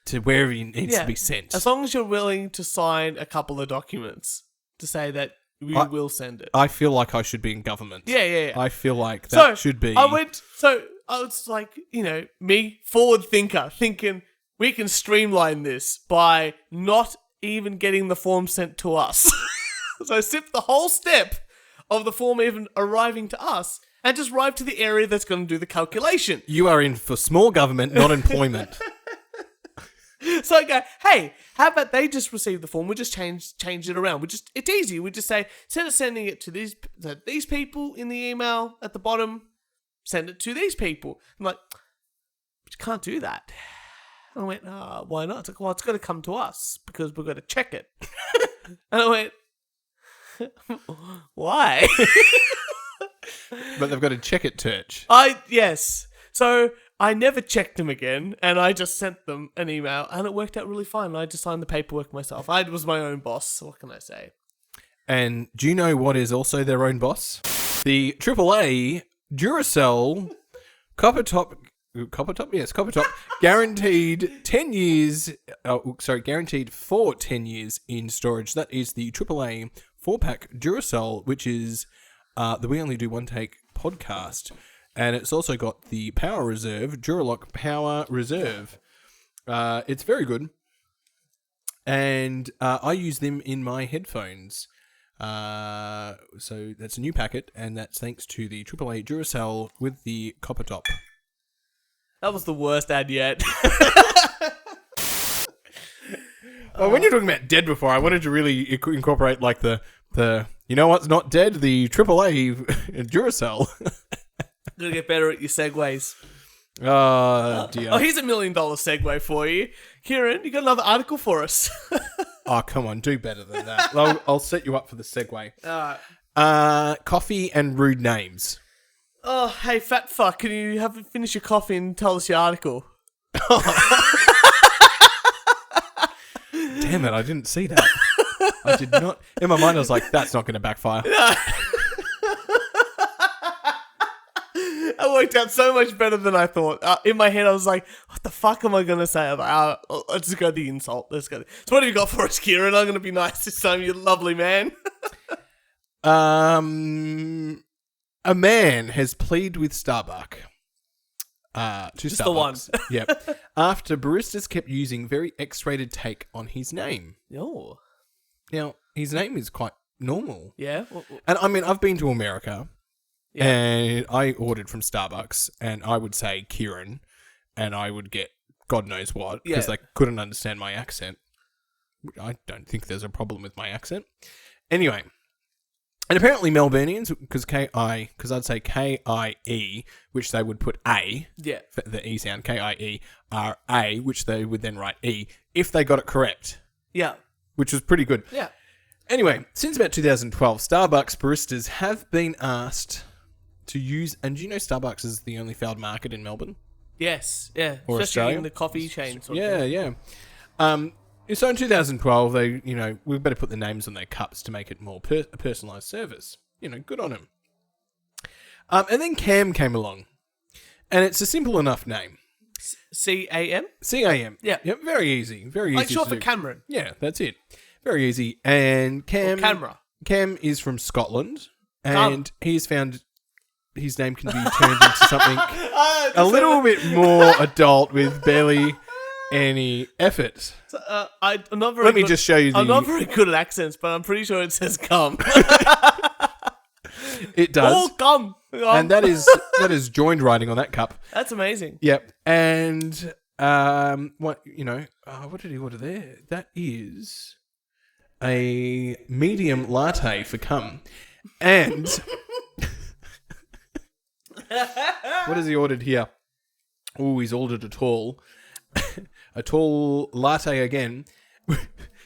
to wherever it needs to be sent. As long as you're willing to sign a couple of documents to say that we will send it. I feel like I should be in government. Yeah. I feel like that should be. I was like, you know, me, forward thinker, thinking we can streamline this by not even getting the form sent to us. So I skipped the whole step of the form even arriving to us and just arrive to the area that's going to do the calculation. You are in for small government, not employment. So I go, hey, how about they just receive the form? We just change it around. It's easy. We just say, instead of sending it to these people in the email at the bottom, send it to these people. I'm like, but you can't do that. And I went, why not? It's like, well, it's got to come to us because we're going to check it. And I went, why? But they've got to check it, Turch. Yes. So I never checked them again, and I just sent them an email, and it worked out really fine. I just signed the paperwork myself. I was my own boss, so what can I say? And do you know what is also their own boss? The AAA Duracell Copper Top, guaranteed 10 years, guaranteed for 10 years in storage. That is the AAA 4-pack Duracell, which is the We Only Do One Take podcast. And it's also got the Power Reserve, Duralock Power Reserve. It's very good. And I use them in my headphones. So that's a new packet, and that's thanks to the AAA Duracell with the copper top. That was the worst ad yet. Well, when you're talking about dead before, I wanted to really incorporate like the you know what's not dead? The AAA Duracell. Gotta get better at your segues. Oh, dear. Oh, here's $1 million segue for you. Kieran, you got another article for us. Oh, come on, do better than that. I'll set you up for the segue. Coffee and rude names. Oh, hey, fat fuck, can you finish your coffee and tell us your article? Damn it, I didn't see that. I did not. In my mind, I was like, that's not going to backfire. That worked out so much better than I thought. In my head, I was like, what the fuck am I going to say? I was like, let's just go the insult. Let's go. So what have you got for us, Kieran? I'm going to be nice this time, you lovely man. A man has pleaded with Starbucks. Just the one. Yep. After baristas kept using very X-rated take on his name. Oh. Now, his name is quite normal. Yeah. And I mean, I've been to America. Yeah. And I ordered from Starbucks, and I would say Kieran, and I would get God knows what, because they couldn't understand my accent. I don't think there's a problem with my accent. Anyway, and apparently Melburnians, because I'd say K-I-E, which they would put A, for the E sound, K-I-E, are A, which they would then write E, if they got it correct. Yeah. Which was pretty good. Yeah. Anyway, since about 2012, Starbucks baristas have been asked to use, and do you know Starbucks is the only failed market in Melbourne? Yes, yeah. Or especially Australia? in the coffee chain. Sort of Yeah, thing. yeah. So in 2012, we better put the names on their cups to make it more a personalised service. Good on them. And then Cam came along, and it's a simple enough name. C-A-M? C-A-M. Yeah. Yep, very easy. Very easy. Like short to for do. Cameron. Yeah, that's it. Very easy. And Or camera. Cam is from Scotland, and he's found his name can be turned into something a little bit more adult with barely any effort. So, I'm not very Let me good- just show you I'm not very good at accents, but I'm pretty sure it says come. It does. Oh, come. And that is joined writing on that cup. That's amazing. Yep. And what did he order there? That is a medium latte for cum. And what has he ordered here? Oh, he's ordered a tall latte again.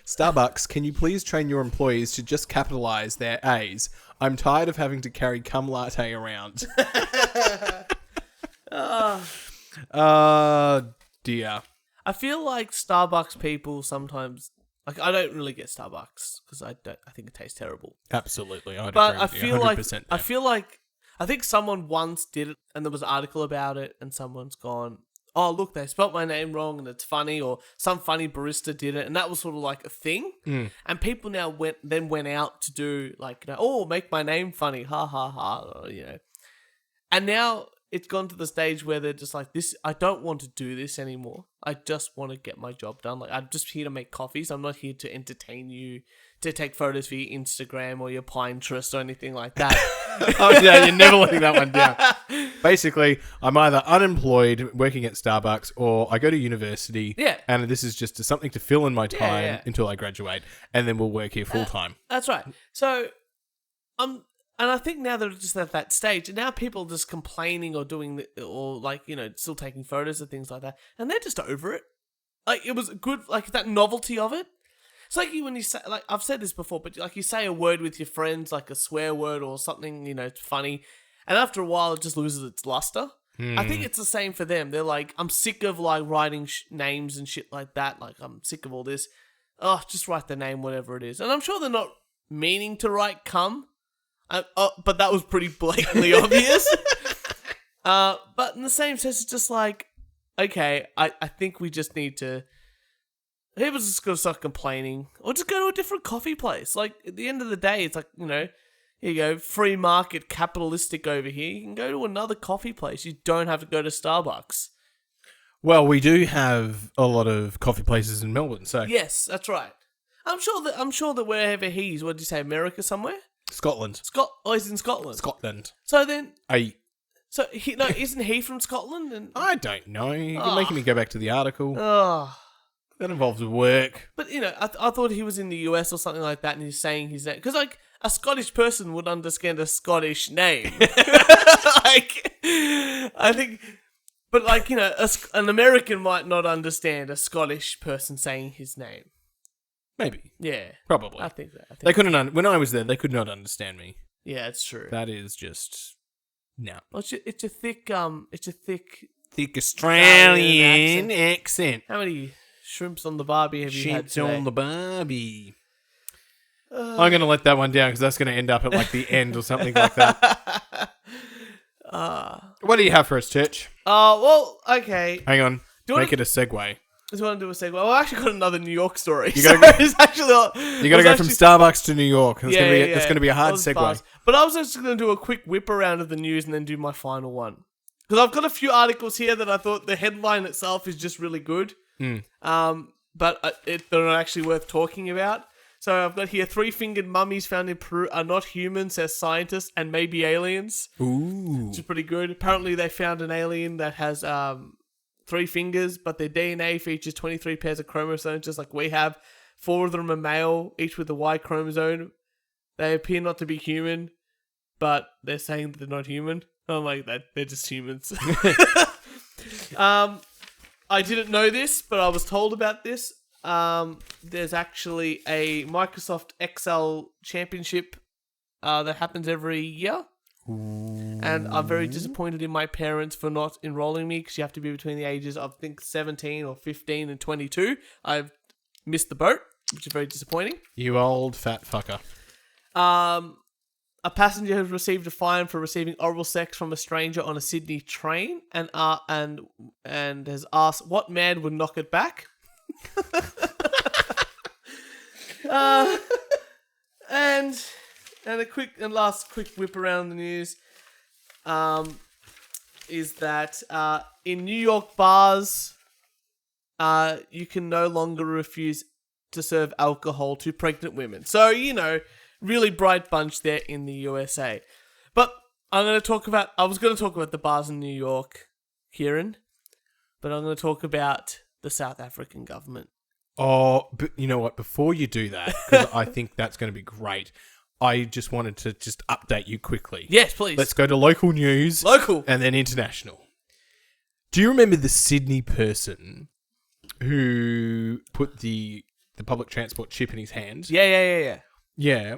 Starbucks, can you please train your employees to just capitalize their A's? I'm tired of having to carry cum latte around. Dear. I feel like Starbucks people sometimes, like, I don't really get Starbucks because I think it tastes terrible. Absolutely. But I feel like I think someone once did it, and there was an article about it, and someone's gone, oh, look, they spelt my name wrong, and it's funny, or some funny barista did it, and that was sort of like a thing. And people now went out to do, like, oh, make my name funny, ha, ha, ha, And now it's gone to the stage where they're just like, this, I don't want to do this anymore. I just want to get my job done. Like, I'm just here to make coffees. I'm not here to entertain you, to take photos for your Instagram or your Pinterest or anything like that. Oh, yeah, you're never letting that one down. Basically, I'm either unemployed working at Starbucks or I go to university. Yeah. And this is just something to fill in my time yeah. until I graduate. And then we'll work here full time. That's right. So, And I think now they're just at that stage, and now people are just complaining or still taking photos of things like that, and they're just over it. Like, it was good, like, that novelty of it. It's like when you say, like, I've said this before, but like, you say a word with your friends, like a swear word or something, funny, and after a while it just loses its luster. I think it's the same for them. They're like, I'm sick of, like, writing names and shit like that. Like, I'm sick of all this. Oh, just write the name, whatever it is. And I'm sure they're not meaning to write cum, but that was pretty blatantly obvious. But in the same sense, it's just like, okay, I think we just need to... People just gotta start complaining. Or just go to a different coffee place. Like, at the end of the day, it's like, here you go, free market, capitalistic over here. You can go to another coffee place. You don't have to go to Starbucks. Well, we do have a lot of coffee places in Melbourne, so... Yes, that's right. I'm sure that wherever he's, what did you say, America somewhere? Scotland. He's in Scotland. Scotland. So then... No, isn't he from Scotland? And I don't know. You're making me go back to the article. That involves work. But, I thought he was in the US or something like that, and he's saying his name. Because, like, a Scottish person would understand a Scottish name. Like, I think... But, like, an American might not understand a Scottish person saying his name. Maybe. Yeah. Probably. I think that. They couldn't... When I was there, they could not understand me. Yeah, it's true. That is just... No. Well, it's a thick... Thick Australian accent. How many shrimps on the barbie have you had Shrimps today? on the barbie. I'm going to let that one down because that's going to end up at like the end or something like that. What do you have for us, Church? Well, okay. Hang on. Make it a segue. I just want to do a segue. Well, I actually got another New York story. You gotta it's actually You got to go from Starbucks to New York. That's going to be a hard was segue. fast. But I was just going to do a quick whip around of the news and then do my final one. Because I've got a few articles here that I thought the headline itself is just really good. But they're not actually worth talking about. So I've got here 3-fingered mummies found in Peru are not human, says scientists, and maybe aliens. Ooh. Which is pretty good. Apparently they found an alien that has 3 fingers, but their DNA features 23 pairs of chromosomes, just like we have. 4 of them are male, each with a Y chromosome. They appear not to be human, but they're saying that they're not human. I'm like, that they're just humans. I didn't know this, but I was told about this. There's actually a Microsoft Excel championship that happens every year. Ooh. And I'm very disappointed in my parents for not enrolling me because you have to be between the ages of, I think, 17 or 15 and 22. I've missed the boat, which is very disappointing. You old fat fucker. A passenger has received a fine for receiving oral sex from a stranger on a Sydney train and has asked what man would knock it back. And a last quick whip around the news is that in New York bars you can no longer refuse to serve alcohol to pregnant women. So, really bright bunch there in the USA. But I was going to talk about the bars in New York, Kieran, but I'm going to talk about the South African government. Oh, but you know what? Before you do that, because I think that's going to be great, I just wanted to update you quickly. Yes, please. Let's go to local news. Local. And then international. Do you remember the Sydney person who put the public transport chip in his hand? Yeah. Yeah.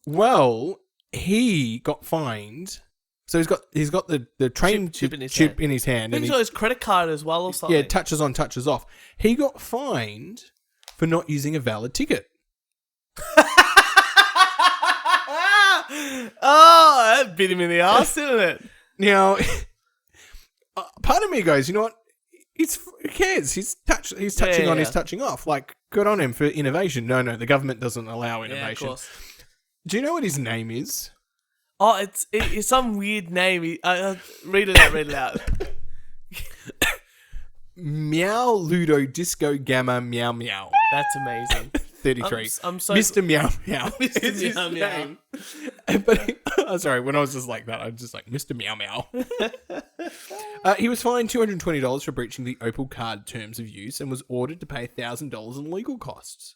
Well, he got fined. So he's got the train chip in his hand. And he's got his credit card as well or something. Yeah, touches on, touches off. He got fined for not using a valid ticket. Oh, that bit him in the arse, didn't it? Now, part of me goes, you know what? Who cares? He's touching on, he's touching off. Like, good on him for innovation. No, the government doesn't allow innovation. Yeah, of course. Do you know what his name is? Oh, it's some weird name. Read it out. Meow Ludo Disco Gamma Meow Meow. That's amazing. 33. I'm so Mr. Meow Meow. Mr. Meow Meow. But sorry, when I was just like that, I was just like, Mr. Meow Meow. He was fined $220 for breaching the Opal card terms of use and was ordered to pay $1,000 in legal costs.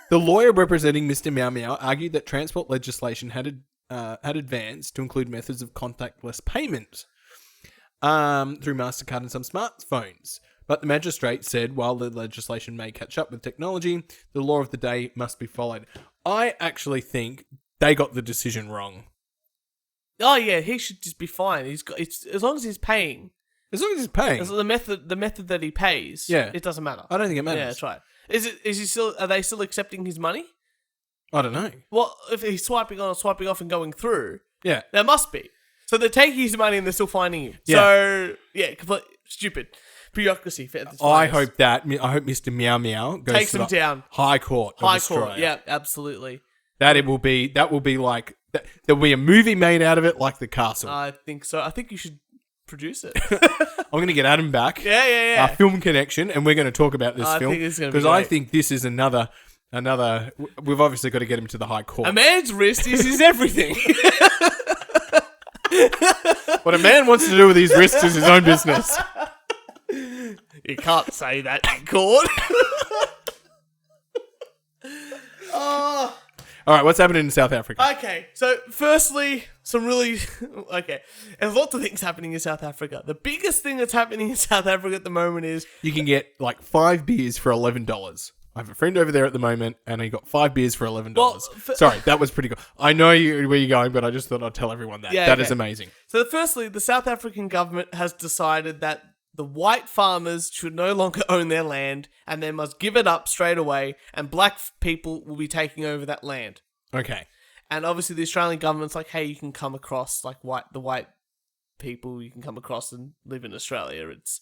The lawyer representing Mr. Meow Meow argued that transport legislation had had advanced to include methods of contactless payment through MasterCard and some smartphones. But the magistrate said, while the legislation may catch up with technology, the law of the day must be followed. I actually think they got the decision wrong. Oh yeah, he should just be fine. It's as long as he's paying. As long as he's paying. As the method that he pays. Yeah. It doesn't matter. I don't think it matters. Yeah, that's right. Is he still? Are they still accepting his money? I don't know. Well, if he's swiping on or swiping off and going through, Yeah. there must be. So they're taking his money and they're still finding him. Yeah. So yeah, complete stupid bureaucracy. I hope Mr. Meow Meow goes Takes to him the down. High Court of High Australia. court. Yeah, absolutely. That will be like there'll be a movie made out of it, like The Castle. I think so. I think you should produce it. I'm going to get Adam back. Yeah. Our film connection, and we're going to talk about this I film think it's gonna be because I great. think this is another. We've obviously got to get him to the High Court. A man's wrist is his everything. What a man wants to do with his wrists is his own business. You can't say that in court. Oh. All right, what's happening in South Africa? Okay, so firstly, there's lots of things happening in South Africa. The biggest thing that's happening in South Africa at the moment is You can get like 5 beers for $11. I have a friend over there at the moment, and he got 5 beers for $11. Well, Sorry, that was pretty good. I know where you're going, but I just thought I'd tell everyone that. Yeah, That okay. is amazing. So firstly, the South African government has decided that the white farmers should no longer own their land and they must give it up straight away, and black people will be taking over that land. Okay. And obviously the Australian government's like, hey, you can come across, like the white people, you can come across and live in Australia. It's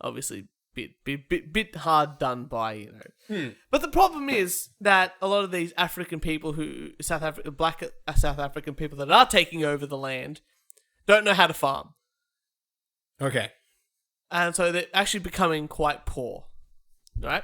obviously bit hard done by, you know. But the problem is that a lot of these African people black South African people that are taking over the land don't know how to farm. Okay. And so they're actually becoming quite poor, right?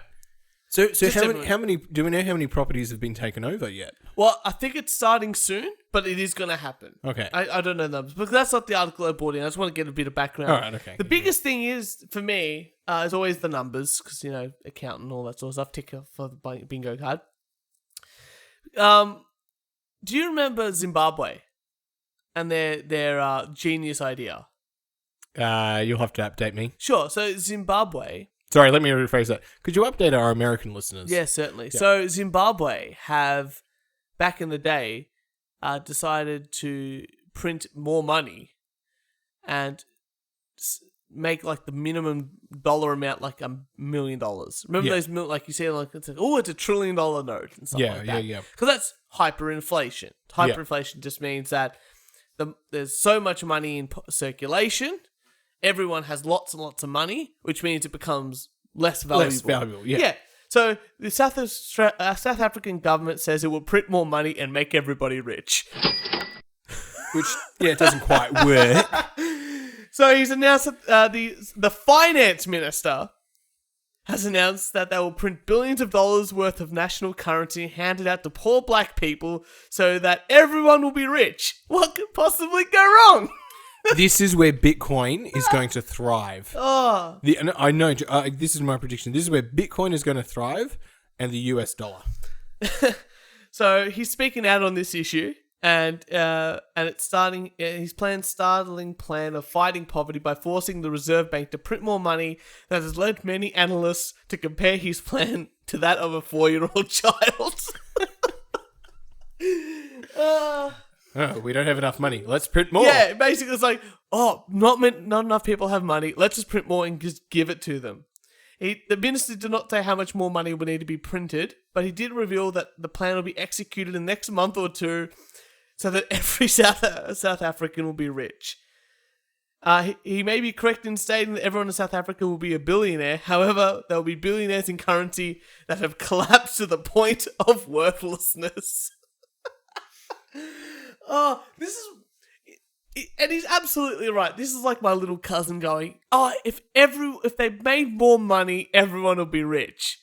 So Just how many? Do we know how many properties have been taken over yet? Well, I think it's starting soon, but it is going to happen. Okay. I don't know the numbers, because that's not the article I brought in. I just want to get a bit of background. All right, okay. The biggest thing is, for me, is always the numbers, because, you know, accountant and all that sort of stuff, ticker for the bingo card. Do you remember Zimbabwe and their genius idea? You'll have to update me. Sure. So Zimbabwe... Sorry, let me rephrase that. Could you update our American listeners? Yeah, certainly. Yeah. So Zimbabwe have, back in the day, decided to print more money and make like the minimum dollar amount like $1 million. Remember Yeah. those like you see, like it's like, oh, it's $1 trillion note and stuff like that. Yeah. Because that's hyperinflation. Hyperinflation just means that there's so much money in circulation. Everyone has lots and lots of money, which means it becomes less valuable. Less valuable, yeah. Yeah. So the South African government says it will print more money and make everybody rich. Which, it doesn't quite work. So he's announced that the finance minister has announced that they will print billions of dollars worth of national currency handed out to poor black people so that everyone will be rich. What could possibly go wrong? This is where Bitcoin is going to thrive. Oh. I know. This is my prediction. This is where Bitcoin is going to thrive, and the US dollar. So he's speaking out on this issue, and it's starting. His startling plan of fighting poverty by forcing the Reserve Bank to print more money that has led many analysts to compare his plan to that of a 4-year-old child. Oh, we don't have enough money. Let's print more. Yeah, basically it's like, not enough people have money. Let's just print more and just give it to them. The minister did not say how much more money would need to be printed, but he did reveal that the plan will be executed in the next month or two so that every South African will be rich. He may be correct in stating that everyone in South Africa will be a billionaire. However, there will be billionaires in currency that have collapsed to the point of worthlessness. Oh, and he's absolutely right. This is like my little cousin going, if they made more money, everyone will be rich.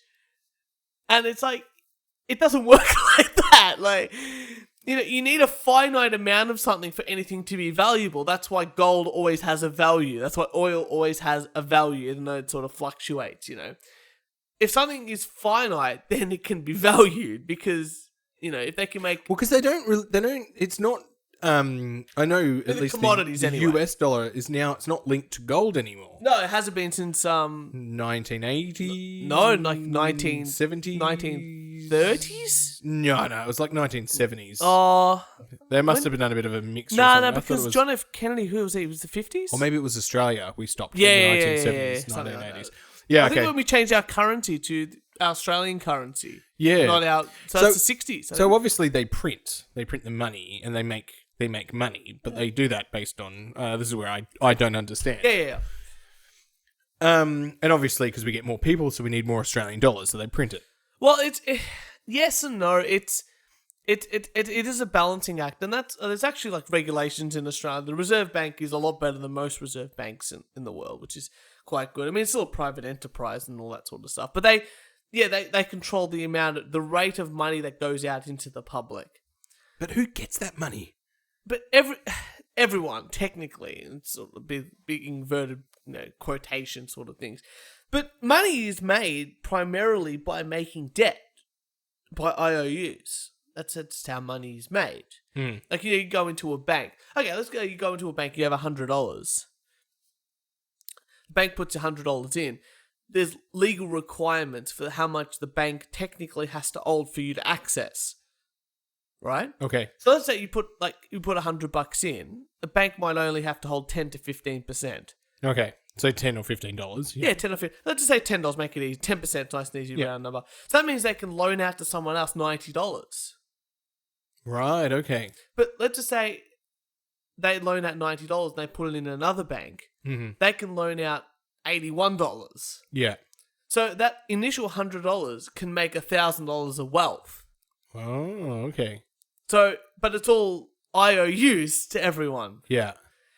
And it's like, it doesn't work like that. Like, you know, you need a finite amount of something for anything to be valuable. That's why gold always has a value. That's why oil always has a value, even though it sort of fluctuates, you know. If something is finite, then it can be valued because, you know, if they can make... Well, because they don't. It's not I know at the least commodities the anyway. US dollar is now, it's not linked to gold anymore. No, it hasn't been since 1980s? no, like 1970s? 1930s. No, it was like 1970s. Oh, They must have been done a bit of a mixture. or no, something. I thought it because was- John F. Kennedy, who was he? It was the 50s. Or maybe it was Australia. We stopped Yeah, in the yeah, 1970s, something like 1980s. that. Yeah, I think okay. when we changed our currency to our Australian currency, Yeah. not our. So, So- that's the 60s. So obviously they print the money and they make money, but they do that based on this is where I don't understand. yeah. And obviously because we get more people, so we need more Australian dollars, so they print it. Well, yes and no. It is a balancing act, and there's actually like regulations in Australia. The Reserve Bank is a lot better than most reserve banks in the world, which is quite good. I mean, it's still a private enterprise and all that sort of stuff, but they control the rate of money that goes out into the public. But who gets that money? But everyone technically, it's sort of big inverted quotation sort of things. But money is made primarily by making debt, by IOUs. That's how money is made. Like you go into a bank. Okay, let's go. You go into a bank. You have $100. The bank puts $100 in. There's legal requirements for how much the bank technically has to hold for you to access. Right? Okay. So let's say you put $100 in. The bank might only have to hold 10 to 15%. Okay. So $10 or $15. Yeah, 10 or 15. Let's just say $10. Make it easy. 10%, nice and easy Yeah. round number. So that means they can loan out to someone else $90. Right, okay. But let's just say they loan out $90 and they put it in another bank. Mm-hmm. They can loan out $81. Yeah. So that initial $100 can make $1,000 of wealth. Oh, okay. So, but it's all IOUs to everyone. Yeah.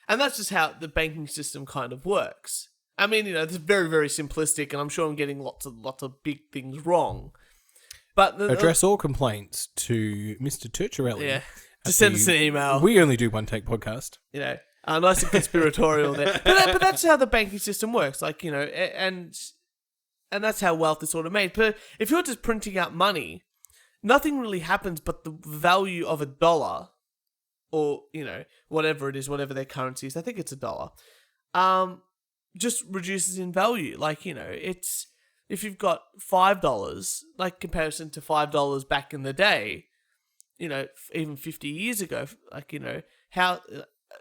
And that's just how the banking system kind of works. I mean, it's very, very simplistic, and I'm sure I'm getting lots of big things wrong. But Address all complaints to Mr. Turcharelli. yeah, at just send the us an email. We only do one take podcast. Nice and conspiratorial there. But that's how the banking system works. Like and that's how wealth is sort of made. But if you're just printing out money, nothing really happens. But the value of $1. Or, whatever it is, whatever their currency is, I think it's $1, just reduces in value. Like, it's, if you've got $5, like comparison to $5 back in the day, even 50 years ago, like, how,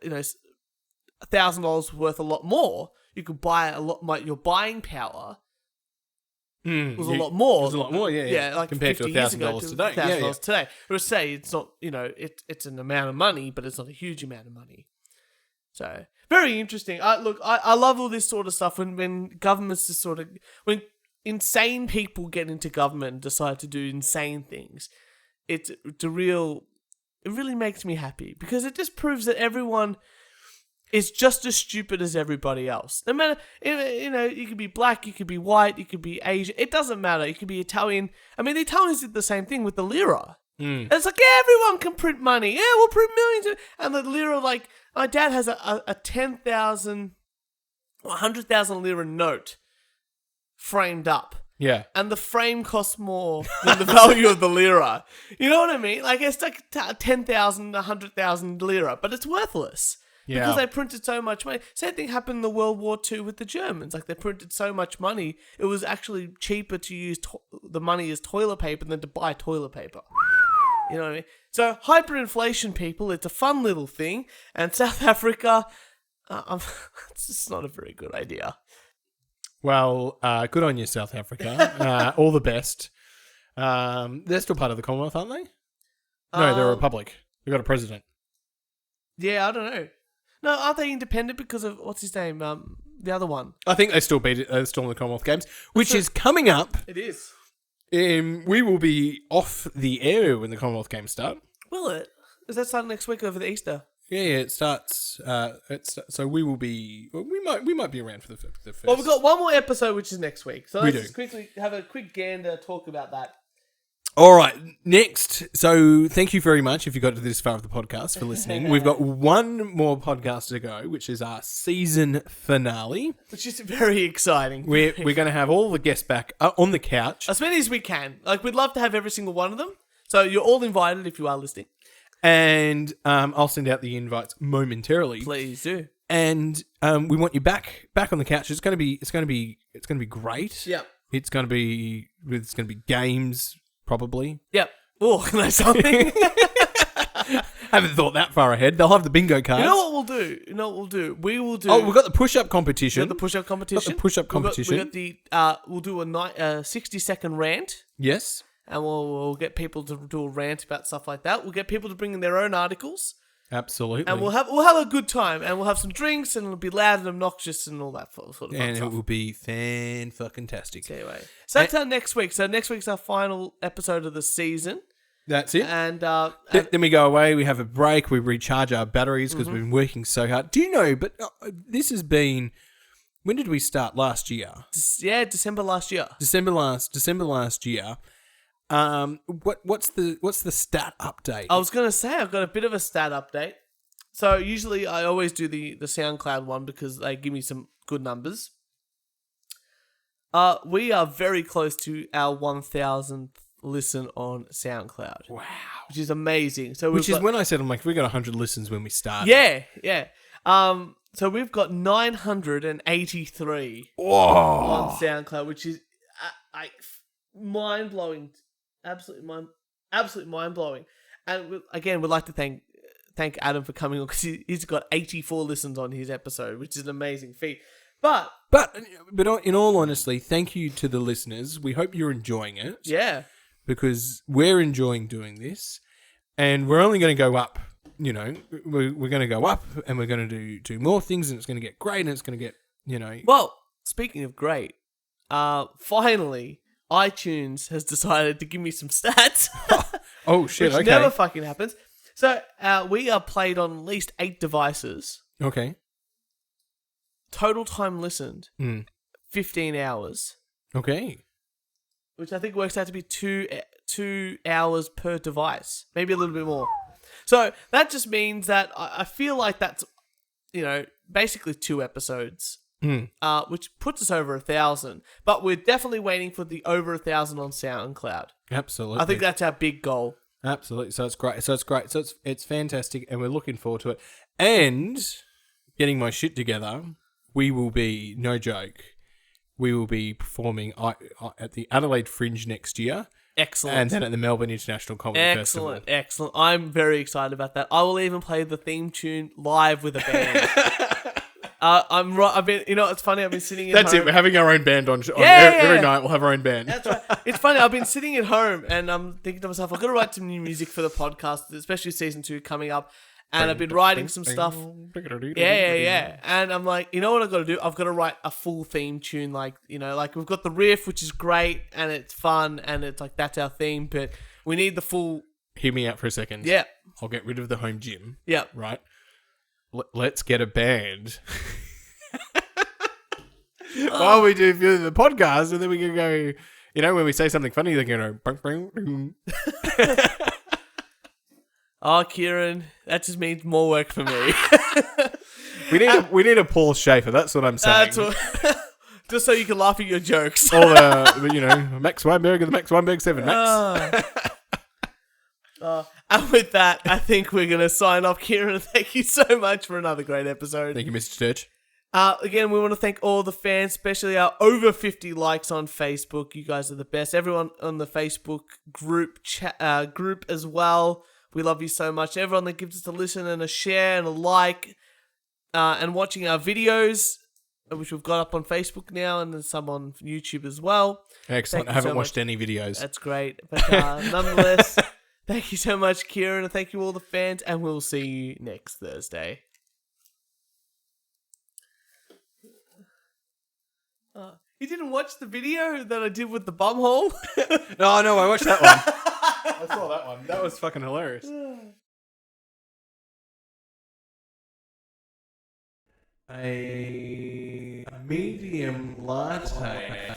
$1,000 worth a lot more, you could buy a lot more, your buying power was a lot more. It was a lot more, yeah. Yeah, like compared to $50 $1,000 today. $1,000 today. Whereas say it's not, it's an amount of money, but it's not a huge amount of money. So very interesting. I love all this sort of stuff when governments just when insane people get into government and decide to do insane things. It really makes me happy because it just proves that everyone is just as stupid as everybody else. No matter, you could be black, you could be white, you could be Asian. It doesn't matter. You could be Italian. I mean, the Italians did the same thing with the lira. And it's like, yeah, everyone can print money. Yeah, we'll print millions. And the lira, like, my dad has a 10,000, 100,000 lira note framed up. Yeah. And the frame costs more than the value of the lira. You know what I mean? Like, it's like 10,000, 100,000 lira, but it's worthless. Yeah. Because they printed so much money. Same thing happened in the World War II with the Germans. Like, they printed so much money, it was actually cheaper to use the money as toilet paper than to buy toilet paper. You know what I mean? So, hyperinflation, people, it's a fun little thing. And South Africa, it's just not a very good idea. Well, good on you, South Africa. All the best. They're still part of the Commonwealth, aren't they? No, they're a republic. They've got a president. Yeah, I don't know. No, aren't they independent because of, what's his name? The other one. I think they still beat it. They're still in the Commonwealth Games, which is coming up. It is. We will be off the air when the Commonwealth Games start. Will it? Does that start next week over the Easter? Yeah, it starts. So we will be. Well, we might be around for the first. Well, we've got one more episode, which is next week. So We let's do. just quickly have a quick gander, talk about that. All right, next. So thank you very much if you got to this far of the podcast for listening. We've got one more podcast to go, which is our season finale. Which is very exciting. We're going to have all the guests back on the couch. As many as we can. Like, we'd love to have every single one of them. So you're all invited if you are listening. And I'll send out the invites momentarily. Please do. And we want you back on the couch. It's gonna be great. Yep. It's gonna be games probably. Yep. Oh, can I say something? Haven't thought that far ahead. They'll have the bingo cards. You know what we'll do? We will do. Oh, we've got the push-up competition. We got the push-up competition. We got the. We'll do a 60-second rant. Yes. And we'll get people to do a rant about stuff like that. We'll get people to bring in their own articles. Absolutely. And we'll have a good time. And we'll have some drinks and it'll be loud and obnoxious and all that sort of fun and stuff. It will be fan-fucking-tastic. Anyway. So that's our next week. So next week's our final episode of the season. That's it. And then we go away, we have a break, we recharge our batteries because we've been working so hard. Do you know, but this has been, when did we start? Last year? December last year. December last year. What's the stat update? I was going to say, I've got a bit of a stat update. So usually I always do the SoundCloud one because they give me some good numbers. We are very close to our 1,000th listen on SoundCloud. Wow. Which is amazing. So Which is when I said, I'm like, we got 100 listens when we started. Yeah. So we've got 983 Whoa. on SoundCloud, which is mind-blowing. Absolutely mind-blowing. And again, we'd like to thank Adam for coming on because he's got 84 listens on his episode, which is an amazing feat. But in all honesty, thank you to the listeners. We hope you're enjoying it. Yeah. Because we're enjoying doing this, and we're only going to go up. You know, we're going to go up, and we're going to do more things, and it's going to get great, and it's going to get, you know. Well, speaking of great, finally, iTunes has decided to give me some stats. Oh shit! Which okay. never fucking happens. So we are played on at least 8 devices. Okay. Total time listened, 15 hours. Okay. Which I think works out to be 2 hours per device. Maybe a little bit more. So that just means that I feel like that's, basically 2 episodes. Which puts us over 1,000. But we're definitely waiting for the over 1,000 on SoundCloud. Absolutely. I think that's our big goal. Absolutely. So it's great. So it's fantastic, and we're looking forward to it. And getting my shit together, we will be, no joke, we will be performing at the Adelaide Fringe next year. Excellent. And then at the Melbourne International Comedy Festival. Excellent. I'm very excited about that. I will even play the theme tune live with a band. I've been, it's funny. I've been sitting at home. That's it. We're having our own band on every night. We'll have our own band. That's right. It's funny. I've been sitting at home and I'm thinking to myself, I've got to write some new music for the podcast, especially season 2 coming up. And I've been writing some stuff. Yeah. And I'm like, you know what I've got to do? I've got to write a full theme tune. Like we've got the riff, which is great and it's fun and it's like, that's our theme, but we need the full. Hear me out for a second. Yeah. I'll get rid of the home gym. Yeah. Right. Let's get a band. While we do the podcast, and then we can go, when we say something funny, they're going to go. Oh, Kieran, that just means more work for me. we need a Paul Schaefer. That's what I'm saying. That's what, just so you can laugh at your jokes. Or Max Weinberg and the Max Weinberg 7 Max. And with that, I think we're going to sign off, Kieran. Thank you so much for another great episode. Thank you, Mr. Church. Again, we want to thank all the fans, especially our over 50 likes on Facebook. You guys are the best. Everyone on the Facebook group as well. We love you so much. Everyone that gives us a listen and a share and a like, and watching our videos, which we've got up on Facebook now, and then some on YouTube as well. Excellent. I haven't watched any videos. That's great. But nonetheless, thank you so much, Kieran, and thank you all the fans, and we'll see you next Thursday. You didn't watch the video that I did with the bum hole? No, I watched that one. I saw that one. That was fucking hilarious. A medium latte.